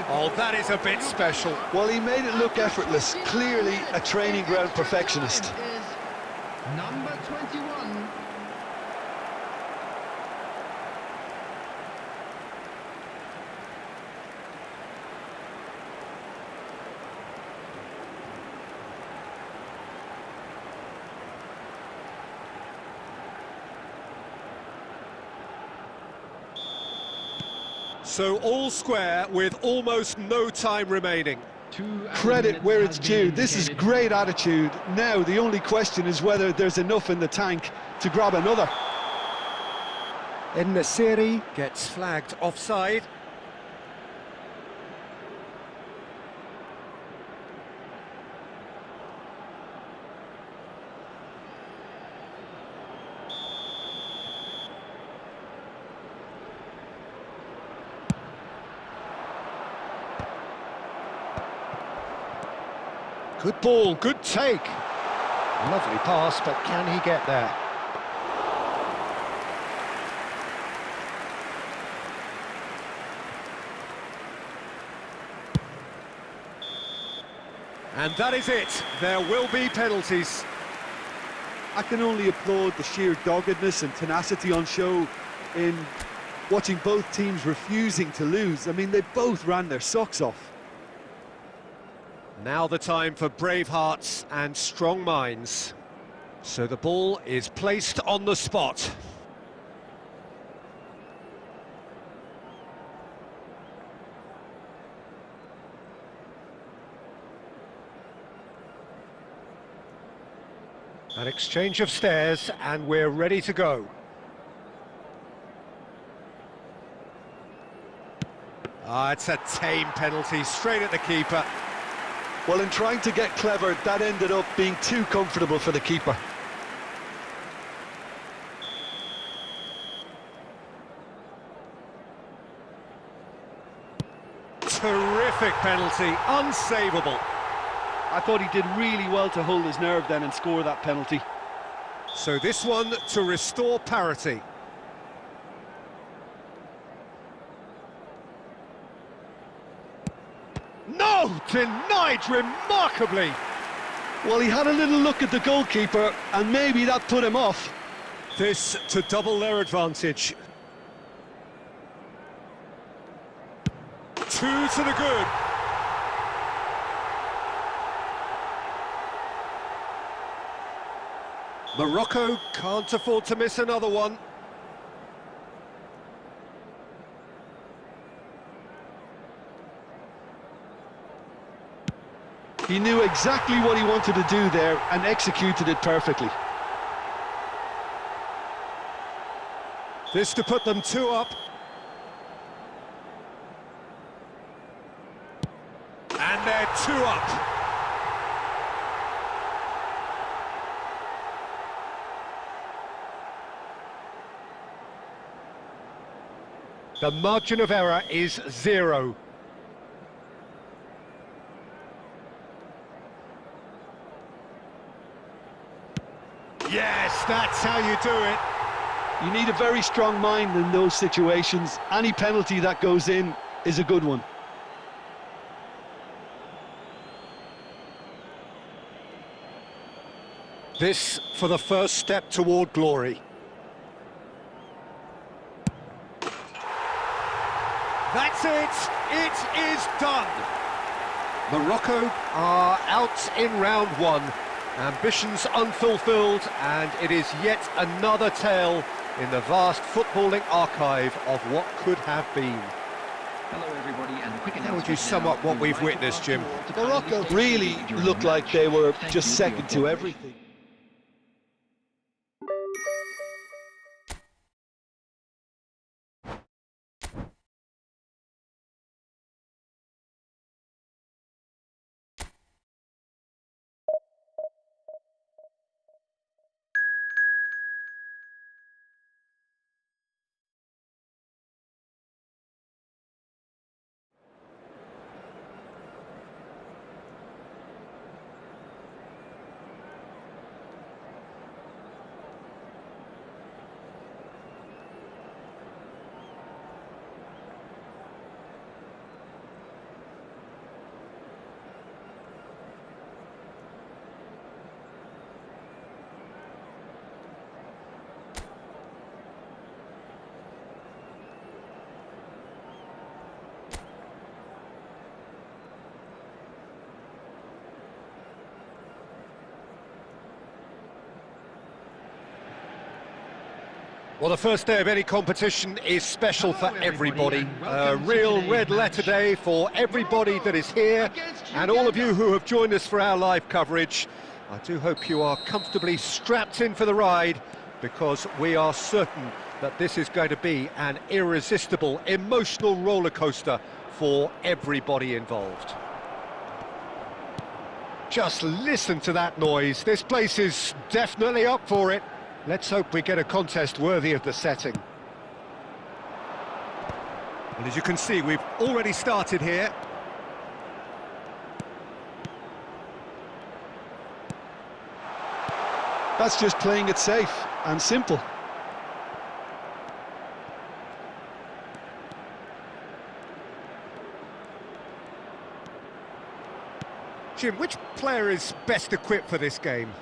Oh, that is a bit special. Well, he made it look effortless. Clearly a training ground perfectionist. Number 21. So all square with almost no time remaining. Credit where it's due. This is great attitude. Now the only question is whether there's enough in the tank to grab another. En-Nesyri gets flagged offside. Good ball, good take. Lovely pass, but can he get there? And that is it. There will be penalties. I can only applaud the sheer doggedness and tenacity on show in watching both teams refusing to lose. I mean, they both ran their socks off. Now the time for brave hearts and strong minds. So the ball is placed on the spot. An exchange of stares and we're ready to go. Ah, it's a tame penalty, straight at the keeper. Well, in trying to get clever, that ended up being too comfortable for the keeper. Terrific penalty, unsavable. I thought he did really well to hold his nerve then and score that penalty. So this one to restore parity. No! Denied remarkably! Well, he had a little look at the goalkeeper, and maybe that put him off. This to double their advantage. 2 to the good. Morocco can't afford to miss another one. He knew exactly what he wanted to do there and executed it perfectly. This to put them 2 up. And they're 2 up. The margin of error is 0. Yes, that's how you do it. You need a very strong mind in those situations. Any penalty that goes in is a good one. This for the first step toward glory. That's it! It is done! Morocco are out in round one. Ambitions unfulfilled, and it is yet another tale in the vast footballing archive of what could have been. Hello everybody, and a quick How would you sum up what we've witnessed, Jim? Morocco really looked like they were just second to everything. Well, the first day of any competition is special for everybody. A real red letter day for everybody that is here, and all of you who have joined us for our live coverage. I do hope you are comfortably strapped in for the ride, because we are certain that this is going to be an irresistible, emotional roller coaster for everybody involved. Just listen to that noise. This place is definitely up for it. Let's hope we get a contest worthy of the setting. Well, as you can see, we've already started here. That's just playing it safe and simple. Jim, which player is best equipped for this game?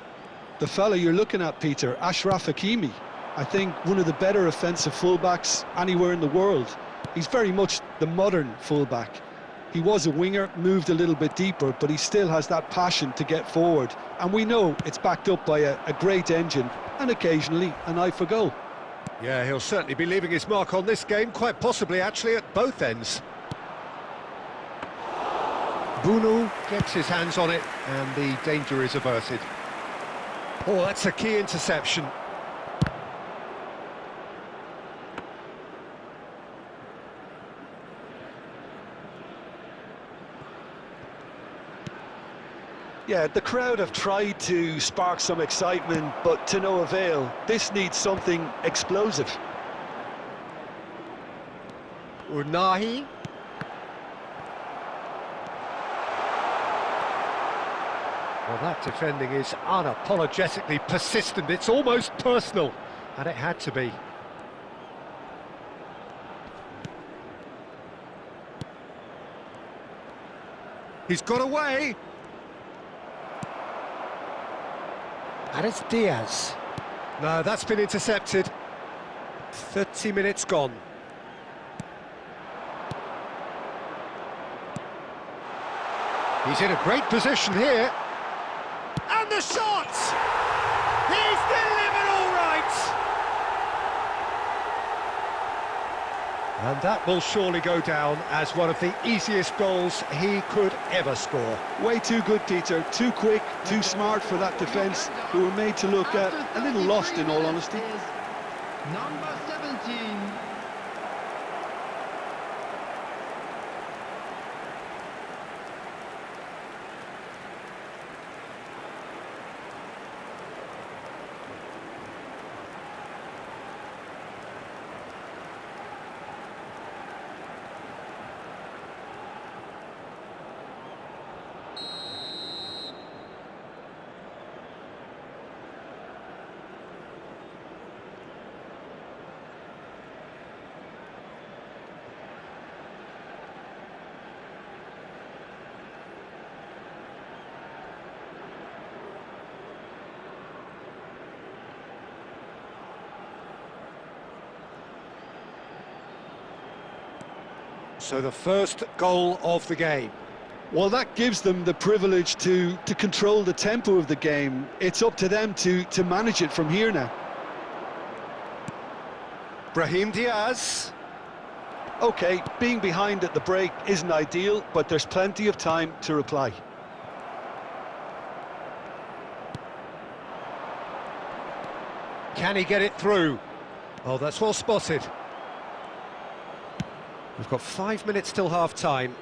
The fella you're looking at, Peter, Achraf Hakimi. I think one of the better offensive fullbacks anywhere in the world. He's very much the modern fullback. He was a winger, moved a little bit deeper, but he still has that passion to get forward. And we know it's backed up by a great engine and occasionally an eye for goal. Yeah, he'll certainly be leaving his mark on this game, quite possibly actually at both ends. Bunu gets his hands on it and the danger is averted. Oh, that's a key interception. Yeah, the crowd have tried to spark some excitement, but to no avail. This needs something explosive. Unahi. Well, that defending is unapologetically persistent. It's almost personal, and it had to be. He's got away. And it's Diaz. No, that's been intercepted. 30 minutes gone. He's in a great position here. And the shot! He's delivered all right! And that will surely go down as one of the easiest goals he could ever score. Way too good, Peter. Too quick, too smart for that defence, who were made to look a little lost, in all honesty. Number 17. So the first goal of the game. Well, that gives them the privilege to control the tempo of the game. It's up to them to manage it from here now. Brahim Diaz. OK, being behind at the break isn't ideal, but there's plenty of time to reply. Can he get it through? Oh, that's well spotted. We've got 5 minutes till half-time.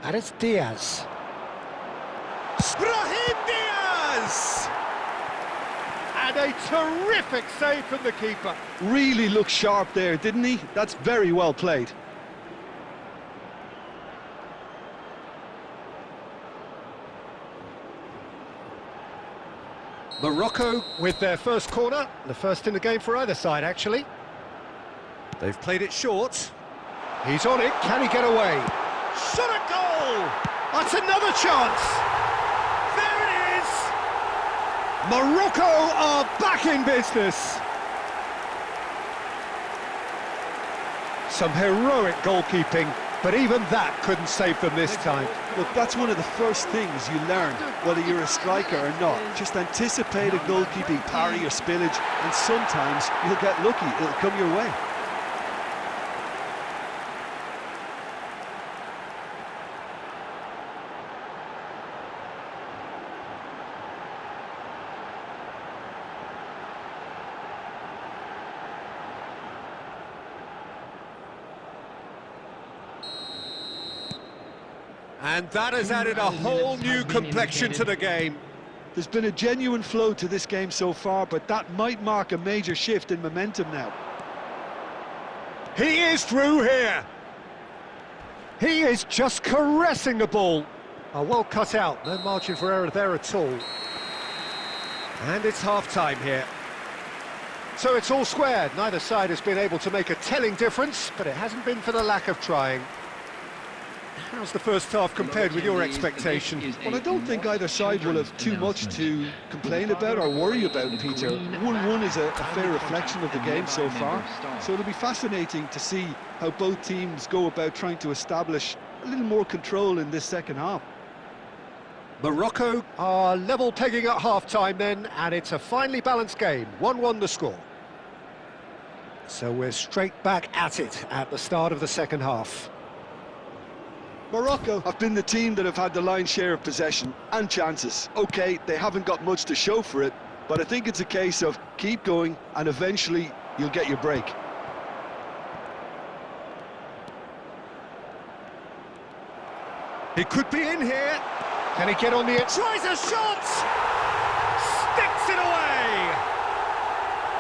And it's Diaz. Brahim Diaz! And a terrific save from the keeper. Really looked sharp there, didn't he? That's very well played. Morocco with their first corner, the first in the game for either side, actually. They've played it short. He's on it, can he get away? Shot a goal! That's another chance! There it is! Morocco are back in business! Some heroic goalkeeping, but even that couldn't save them this time. Look, that's one of the first things you learn, whether you're a striker or not. Just anticipate a goalkeeping parry or spillage, and sometimes you'll get lucky, it'll come your way. And that has added a whole new complexion to the game. There's been a genuine flow to this game so far, but that might mark a major shift in momentum now. He is through here. He is just caressing the ball. Oh, well cut out, no margin for error there at all. And it's half-time here. So it's all squared. Neither side has been able to make a telling difference, but it hasn't been for the lack of trying. How's the first half compared with your expectation? Well, I don't think either side will have too much to complain about or worry about, Peter. 1-1 is a fair reflection of the game so far, so it'll be fascinating to see how both teams go about trying to establish a little more control in this second half. Morocco are level pegging at half-time then, and it's a finely balanced game. 1-1 the score. So we're straight back at it at the start of the second half. Morocco have been the team that have had the lion's share of possession and chances. OK, they haven't got much to show for it, but I think it's a case of keep going and eventually you'll get your break. He could be in here. Can he get on the edge? Tries a shot! Sticks it away!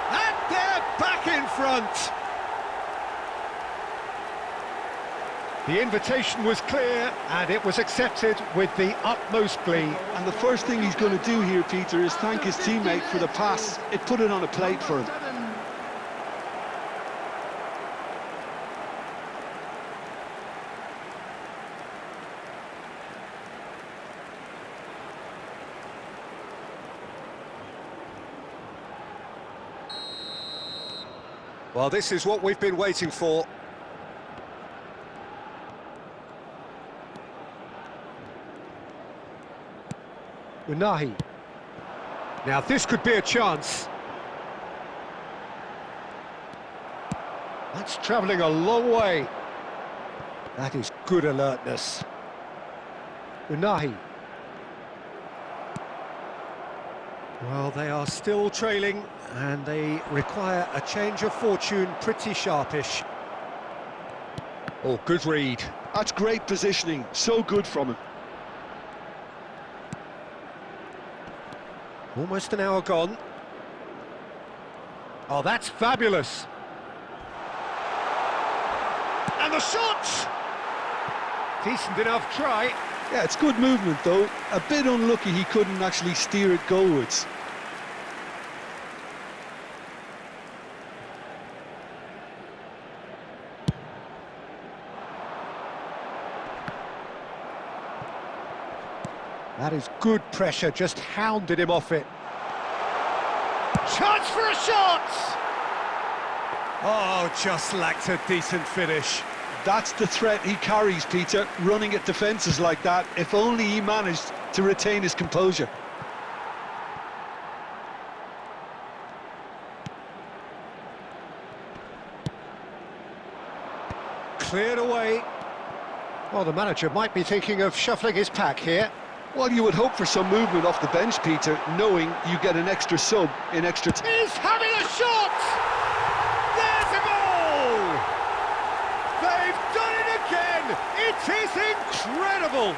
And they're back in front! The invitation was clear, and it was accepted with the utmost glee. And the first thing he's going to do here, Peter, is thank his teammate for the pass. It put it on a plate for him. Well, this is what we've been waiting for. Unahi. Now this could be a chance. That's travelling a long way. That is good alertness. Unahi. Well, they are still trailing, and they require a change of fortune, pretty sharpish. Oh, good read. That's great positioning, so good from him. Almost an hour gone. Oh, that's fabulous. And the shot! Decent enough try. Yeah, it's good movement, though. A bit unlucky he couldn't actually steer it goalwards. That is good pressure, just hounded him off it. Chance for a shot! Oh, just lacked a decent finish. That's the threat he carries, Peter, running at defences like that. If only he managed to retain his composure. Cleared away. Well, the manager might be thinking of shuffling his pack here. Well, you would hope for some movement off the bench, Peter, knowing you get an extra sub in extra time. He's having a shot! There's a goal! They've done it again! It is incredible!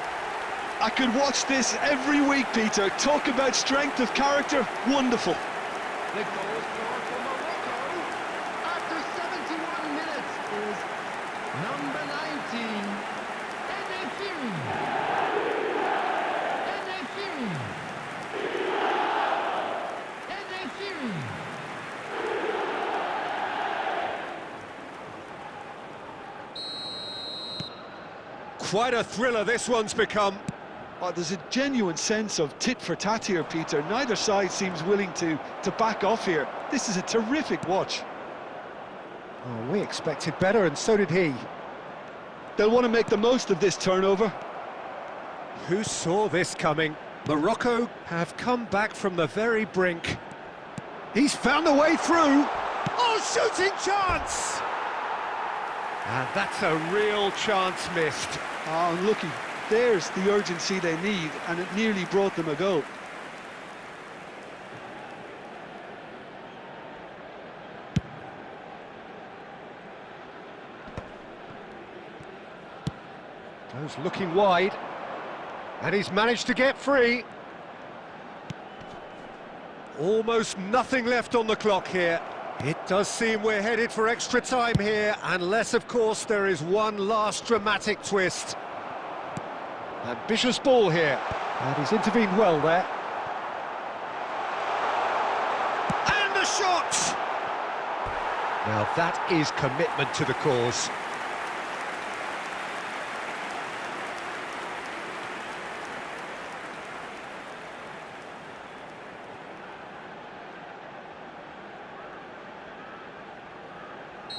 I could watch this every week, Peter. Talk about strength of character. Wonderful. The goal scorer for Morocco after 71 minutes is number 19, Enefirin. Enefirin. Enefirin. Quite a thriller this one's become. Oh, there's a genuine sense of tit for tat here, Peter. Neither side seems willing to back off here. This is a terrific watch. Oh, we expected better, and so did he. They'll want to make the most of this turnover. Who saw this coming? Morocco have come back from the very brink. He's found a way through. Oh, shooting chance! And that's a real chance missed. Oh, unlucky. There's the urgency they need, and it nearly brought them a goal. Goes looking wide, and he's managed to get free. Almost nothing left on the clock here. It does seem we're headed for extra time here, unless, of course, there is one last dramatic twist. Ambitious ball here, and he's intervened well there. And the shot! Now that is commitment to the cause.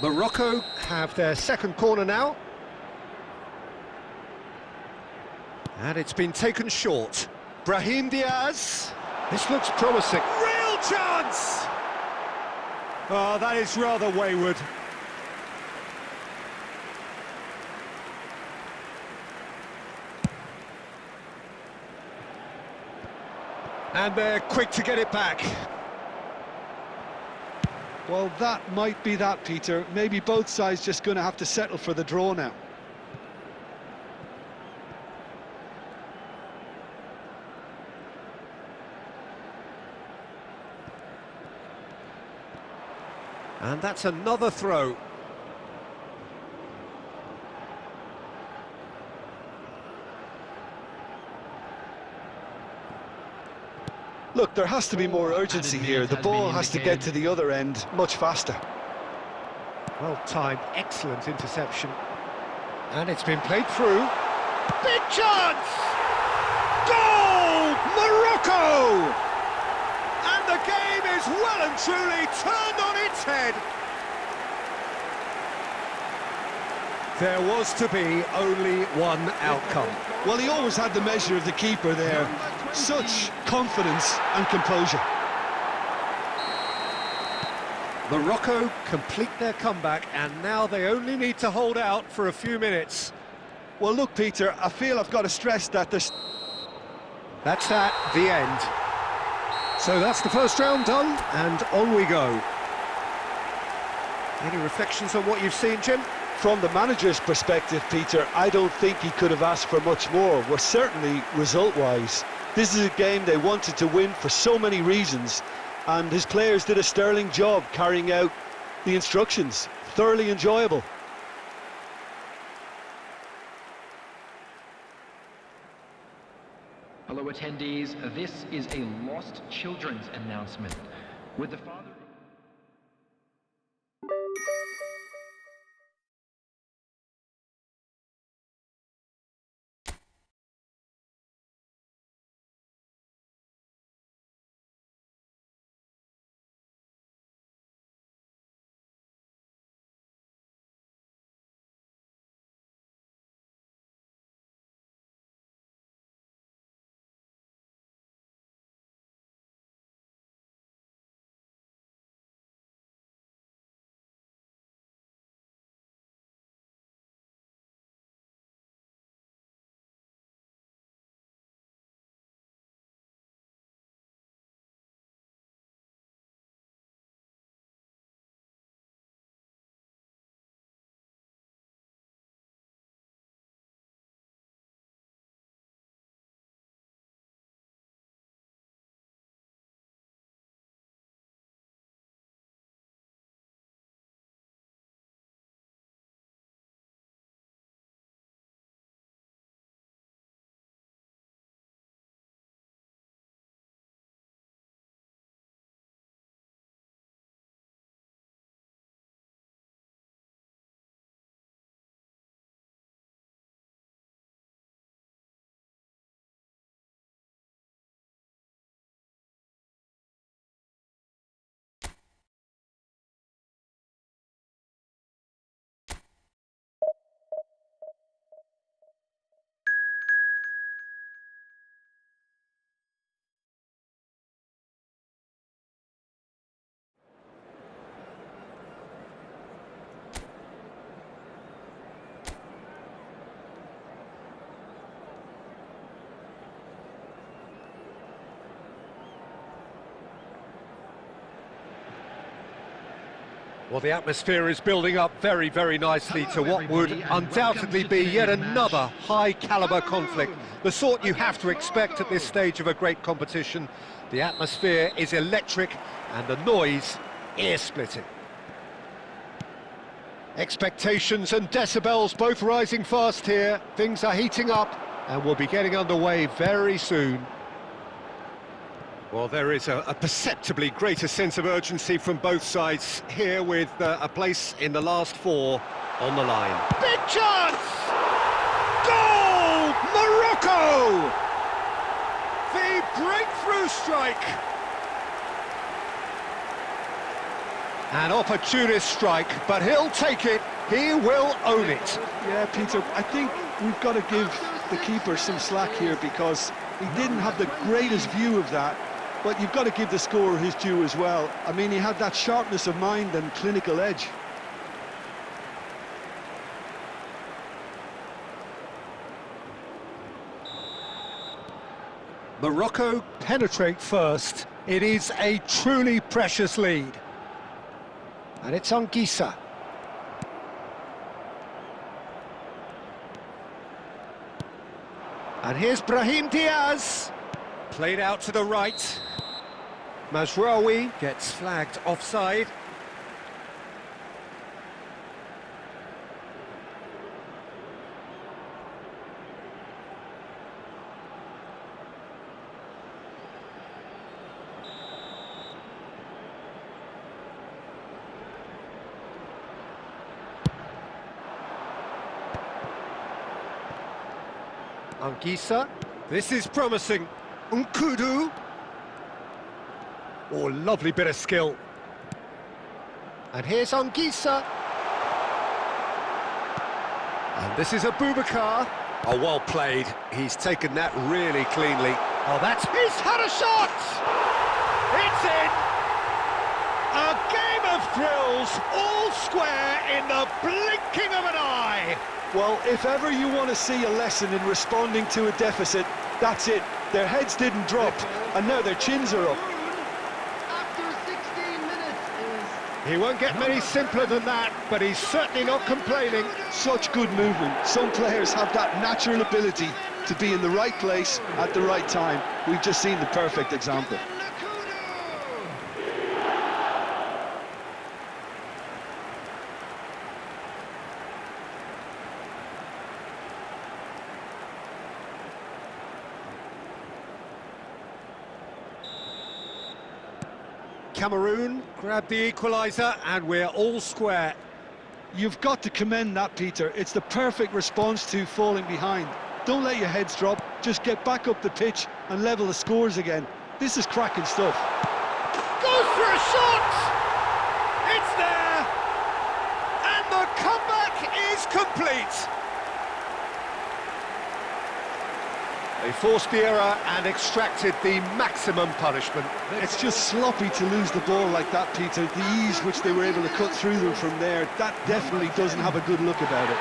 Morocco have their second corner now. And it's been taken short. Brahim Diaz. This looks promising. Real chance! Oh, that is rather wayward. And they're quick to get it back. Well, that might be that, Peter. Maybe both sides just going to have to settle for the draw now. And that's another throw. Look, there has to be more urgency here. The ball has to get to the other end much faster. Well-timed, excellent interception. And it's been played through. Big chance! Goal! Morocco! And the game is well and truly turned on its head. There was to be only one outcome. Well, he always had the measure of the keeper there. Such confidence and composure. Morocco complete their comeback, and now they only need to hold out for a few minutes. Well, look, Peter, I feel I've got to stress that there's... That's that, the end. So that's the first round done, and on we go. Any reflections on what you've seen, Jim? From the manager's perspective, Peter, I don't think he could have asked for much more. Well, certainly result-wise. This is a game they wanted to win for so many reasons, and his players did a sterling job carrying out the instructions. Thoroughly enjoyable. Hello attendees, this is a lost children's announcement. With the father... Well, the atmosphere is building up very, very nicely to what would undoubtedly be yet another high-caliber conflict. The sort you have to expect at this stage of a great competition. The atmosphere is electric and the noise ear-splitting. Expectations and decibels both rising fast here. Things are heating up and we'll be getting underway very soon. Well, there is a perceptibly greater sense of urgency from both sides here with a place in the last four on the line. Big chance! Goal! Morocco! The breakthrough strike! An opportunist strike, but he'll take it, he will own it. Yeah, Peter, I think we've got to give the keeper some slack here because he didn't have the greatest view of that. But you've got to give the scorer his due as well. I mean, he had that sharpness of mind and clinical edge. Morocco penetrate first. It is a truly precious lead. And it's on Gisa. And here's Brahim Diaz. Played out to the right. Mazraoui gets flagged offside. Anguissa, this is promising. Nkudu. Oh, lovely bit of skill. And here's Anguissa. And this is Abubakar. Oh, well played. He's taken that really cleanly. Oh, that's... He's had a shot! It's in! A game of thrills, all square in the blinking of an eye. Well, if ever you want to see a lesson in responding to a deficit, that's it. Their heads didn't drop, and now their chins are up. After 16 minutes is... He won't get many simpler than that, but he's certainly not complaining. Such good movement. Some players have that natural ability to be in the right place at the right time. We've just seen the perfect example. Cameroon grab the equaliser and we're all square. You've got to commend that, Peter. It's the perfect response to falling behind. Don't let your heads drop, just get back up the pitch and level the scores again. This is cracking stuff. Goes for a shot! It's there! And the comeback is complete! They forced the error and extracted the maximum punishment. It's just sloppy to lose the ball like that, Peter. The ease which they were able to cut through them from there, that definitely doesn't have a good look about it.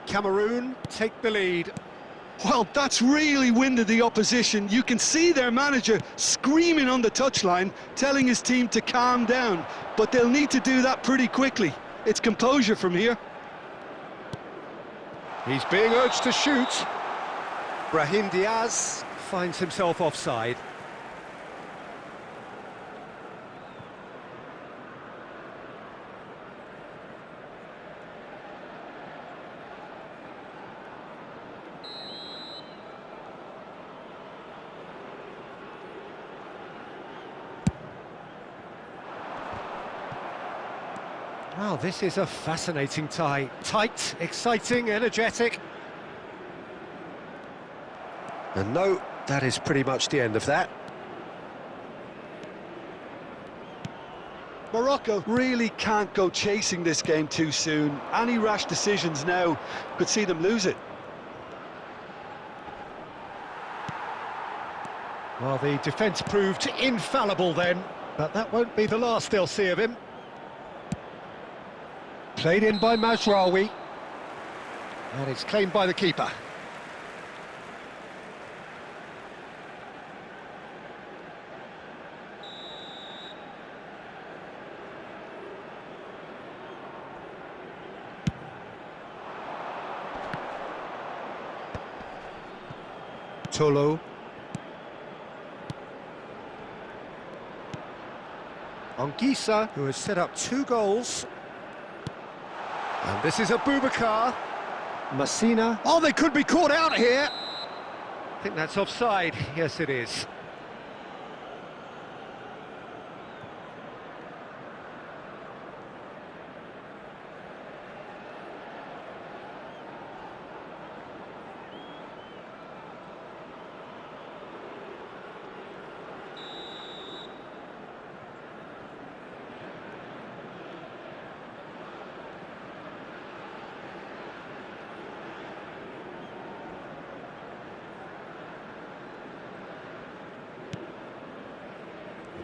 Cameroon take the lead. Well, that's really winded the opposition. You can see their manager screaming on the touchline, telling his team to calm down. But they'll need to do that pretty quickly. It's composure from here. He's being urged to shoot. Brahim Diaz finds himself offside. Well, this is a fascinating tie. Tight, exciting, energetic. And no, that is pretty much the end of that. Morocco really can't go chasing this game too soon. Any rash decisions now could see them lose it. Well, the defence proved infallible then, but that won't be the last they'll see of him. Played in by Mazraoui. And it's claimed by the keeper. Tolo. Anguissa, who has set up 2 goals. And this is Abubakar. Messina. Oh, they could be caught out here. I think that's offside. Yes, it is.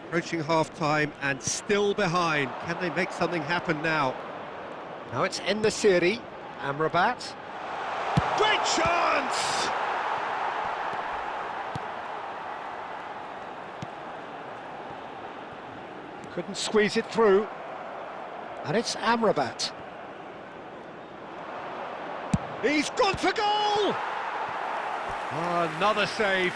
Approaching half-time and still behind. Can they make something happen now? Now it's En-Nesyri, Amrabat. Great chance! Couldn't squeeze it through. And it's Amrabat. He's gone for goal! Oh, another save.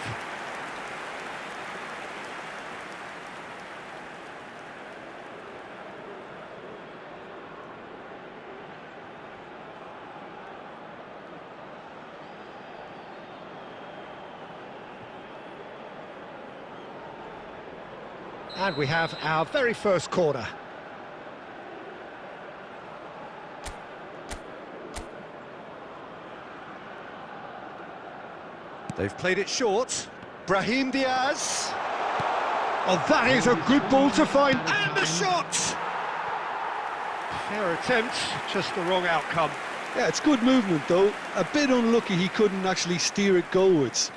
And we have our very first corner. They've played it short. Brahim Diaz. Oh, that is a good ball to find. And the shot! Fair attempt, just the wrong outcome. Yeah, it's good movement though. A bit unlucky he couldn't actually steer it goalwards.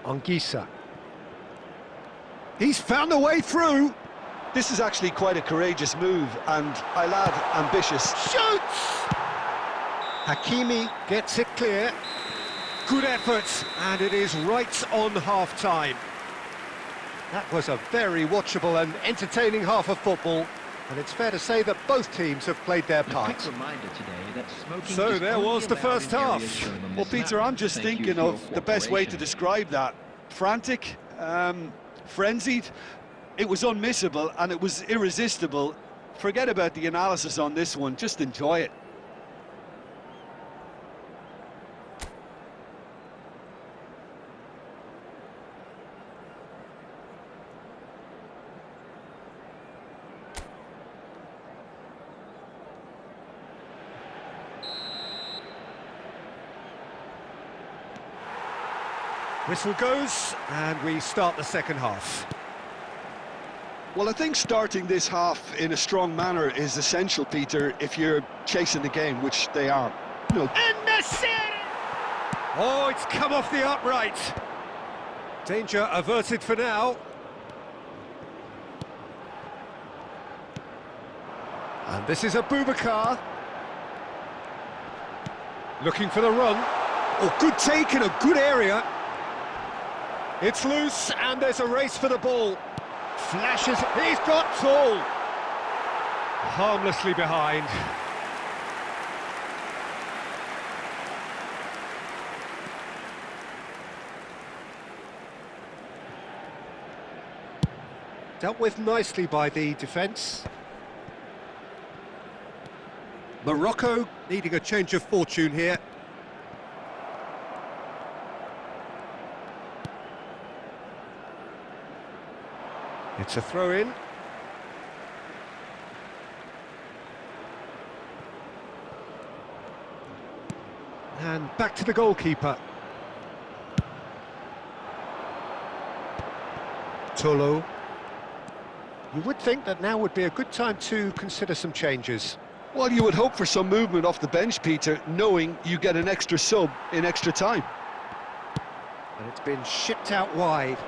Anguissa. He's found a way through. This is actually quite a courageous move, and I'll add, ambitious. Shoots! Hakimi gets it clear. Good effort, and it is right on half-time. That was a very watchable and entertaining half of football, and it's fair to say that both teams have played their part. A quick reminder today that smoking So is there only was the allowed first in areas half. shown on Well, this Peter, map. I'm just Thank you thinking for your of the best way to cooperation. describe that. Frantic, frenzied. It was unmissable and it was irresistible. Forget about the analysis on this one, just enjoy it. Whistle goes, and we start the second half. Well, I think starting this half in a strong manner is essential, Peter, if you're chasing the game, which they are. No. Oh, it's come off the upright. Danger averted for now. And this is Abubakar. Looking for the run. Oh, good take in a good area. It's loose, and there's a race for the ball. Flashes, he's got tall. Harmlessly behind. Dealt with nicely by the defence. Morocco needing a change of fortune here. It's a throw-in. And back to the goalkeeper. Tolo. You would think that now would be a good time to consider some changes. Well, you would hope for some movement off the bench, Peter, knowing you get an extra sub in extra time. And it's been shipped out wide.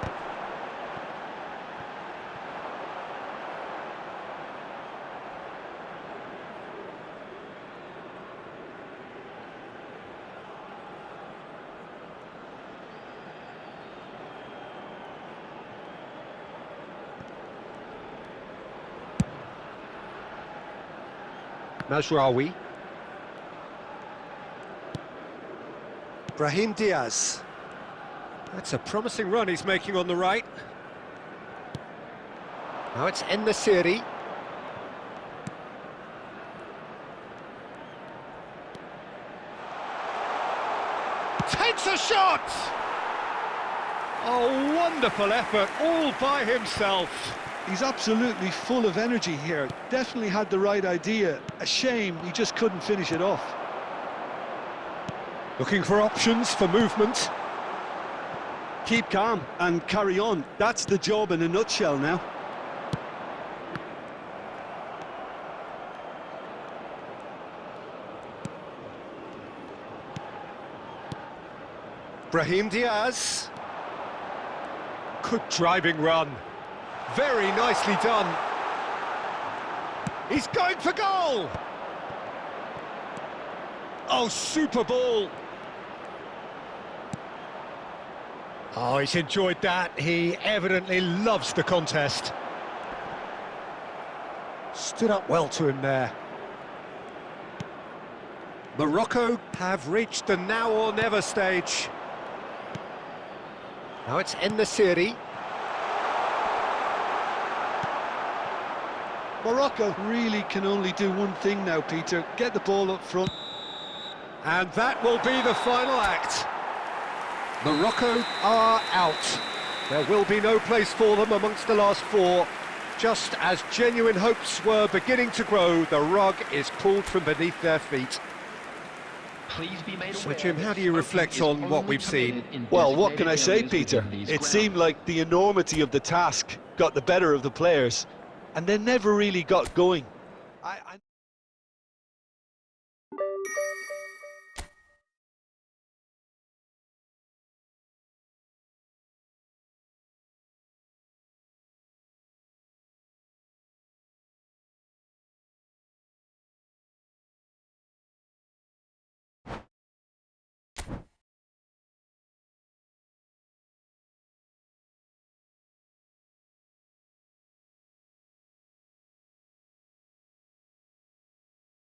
Mazraoui. Brahim Diaz. That's a promising run he's making on the right. Now it's En-Nesyri. Takes a shot! Oh, wonderful effort, all by himself. He's absolutely full of energy here. Definitely had the right idea. A shame he just couldn't finish it off. Looking for options for movement. Keep calm and carry on. That's the job in a nutshell now. Brahim Diaz. Good driving run. Very nicely done. He's going for goal! Oh, super ball! Oh, he's enjoyed that. He evidently loves the contest. Stood up well to him there. Morocco have reached the now or never stage. Now it's En-Nesyri. Morocco really can only do one thing now, Peter. Get the ball up front. And that will be the final act. Morocco are out. There will be no place for them amongst the last four. Just as genuine hopes were beginning to grow, the rug is pulled from beneath their feet. Please be made So, aware Jim, how that do you reflect smoking is on what only we've seen? permitted in Well, what can I say, designated Peter? areas within these It grounds. seemed like the enormity of the task got the better of the players, and they never really got going. I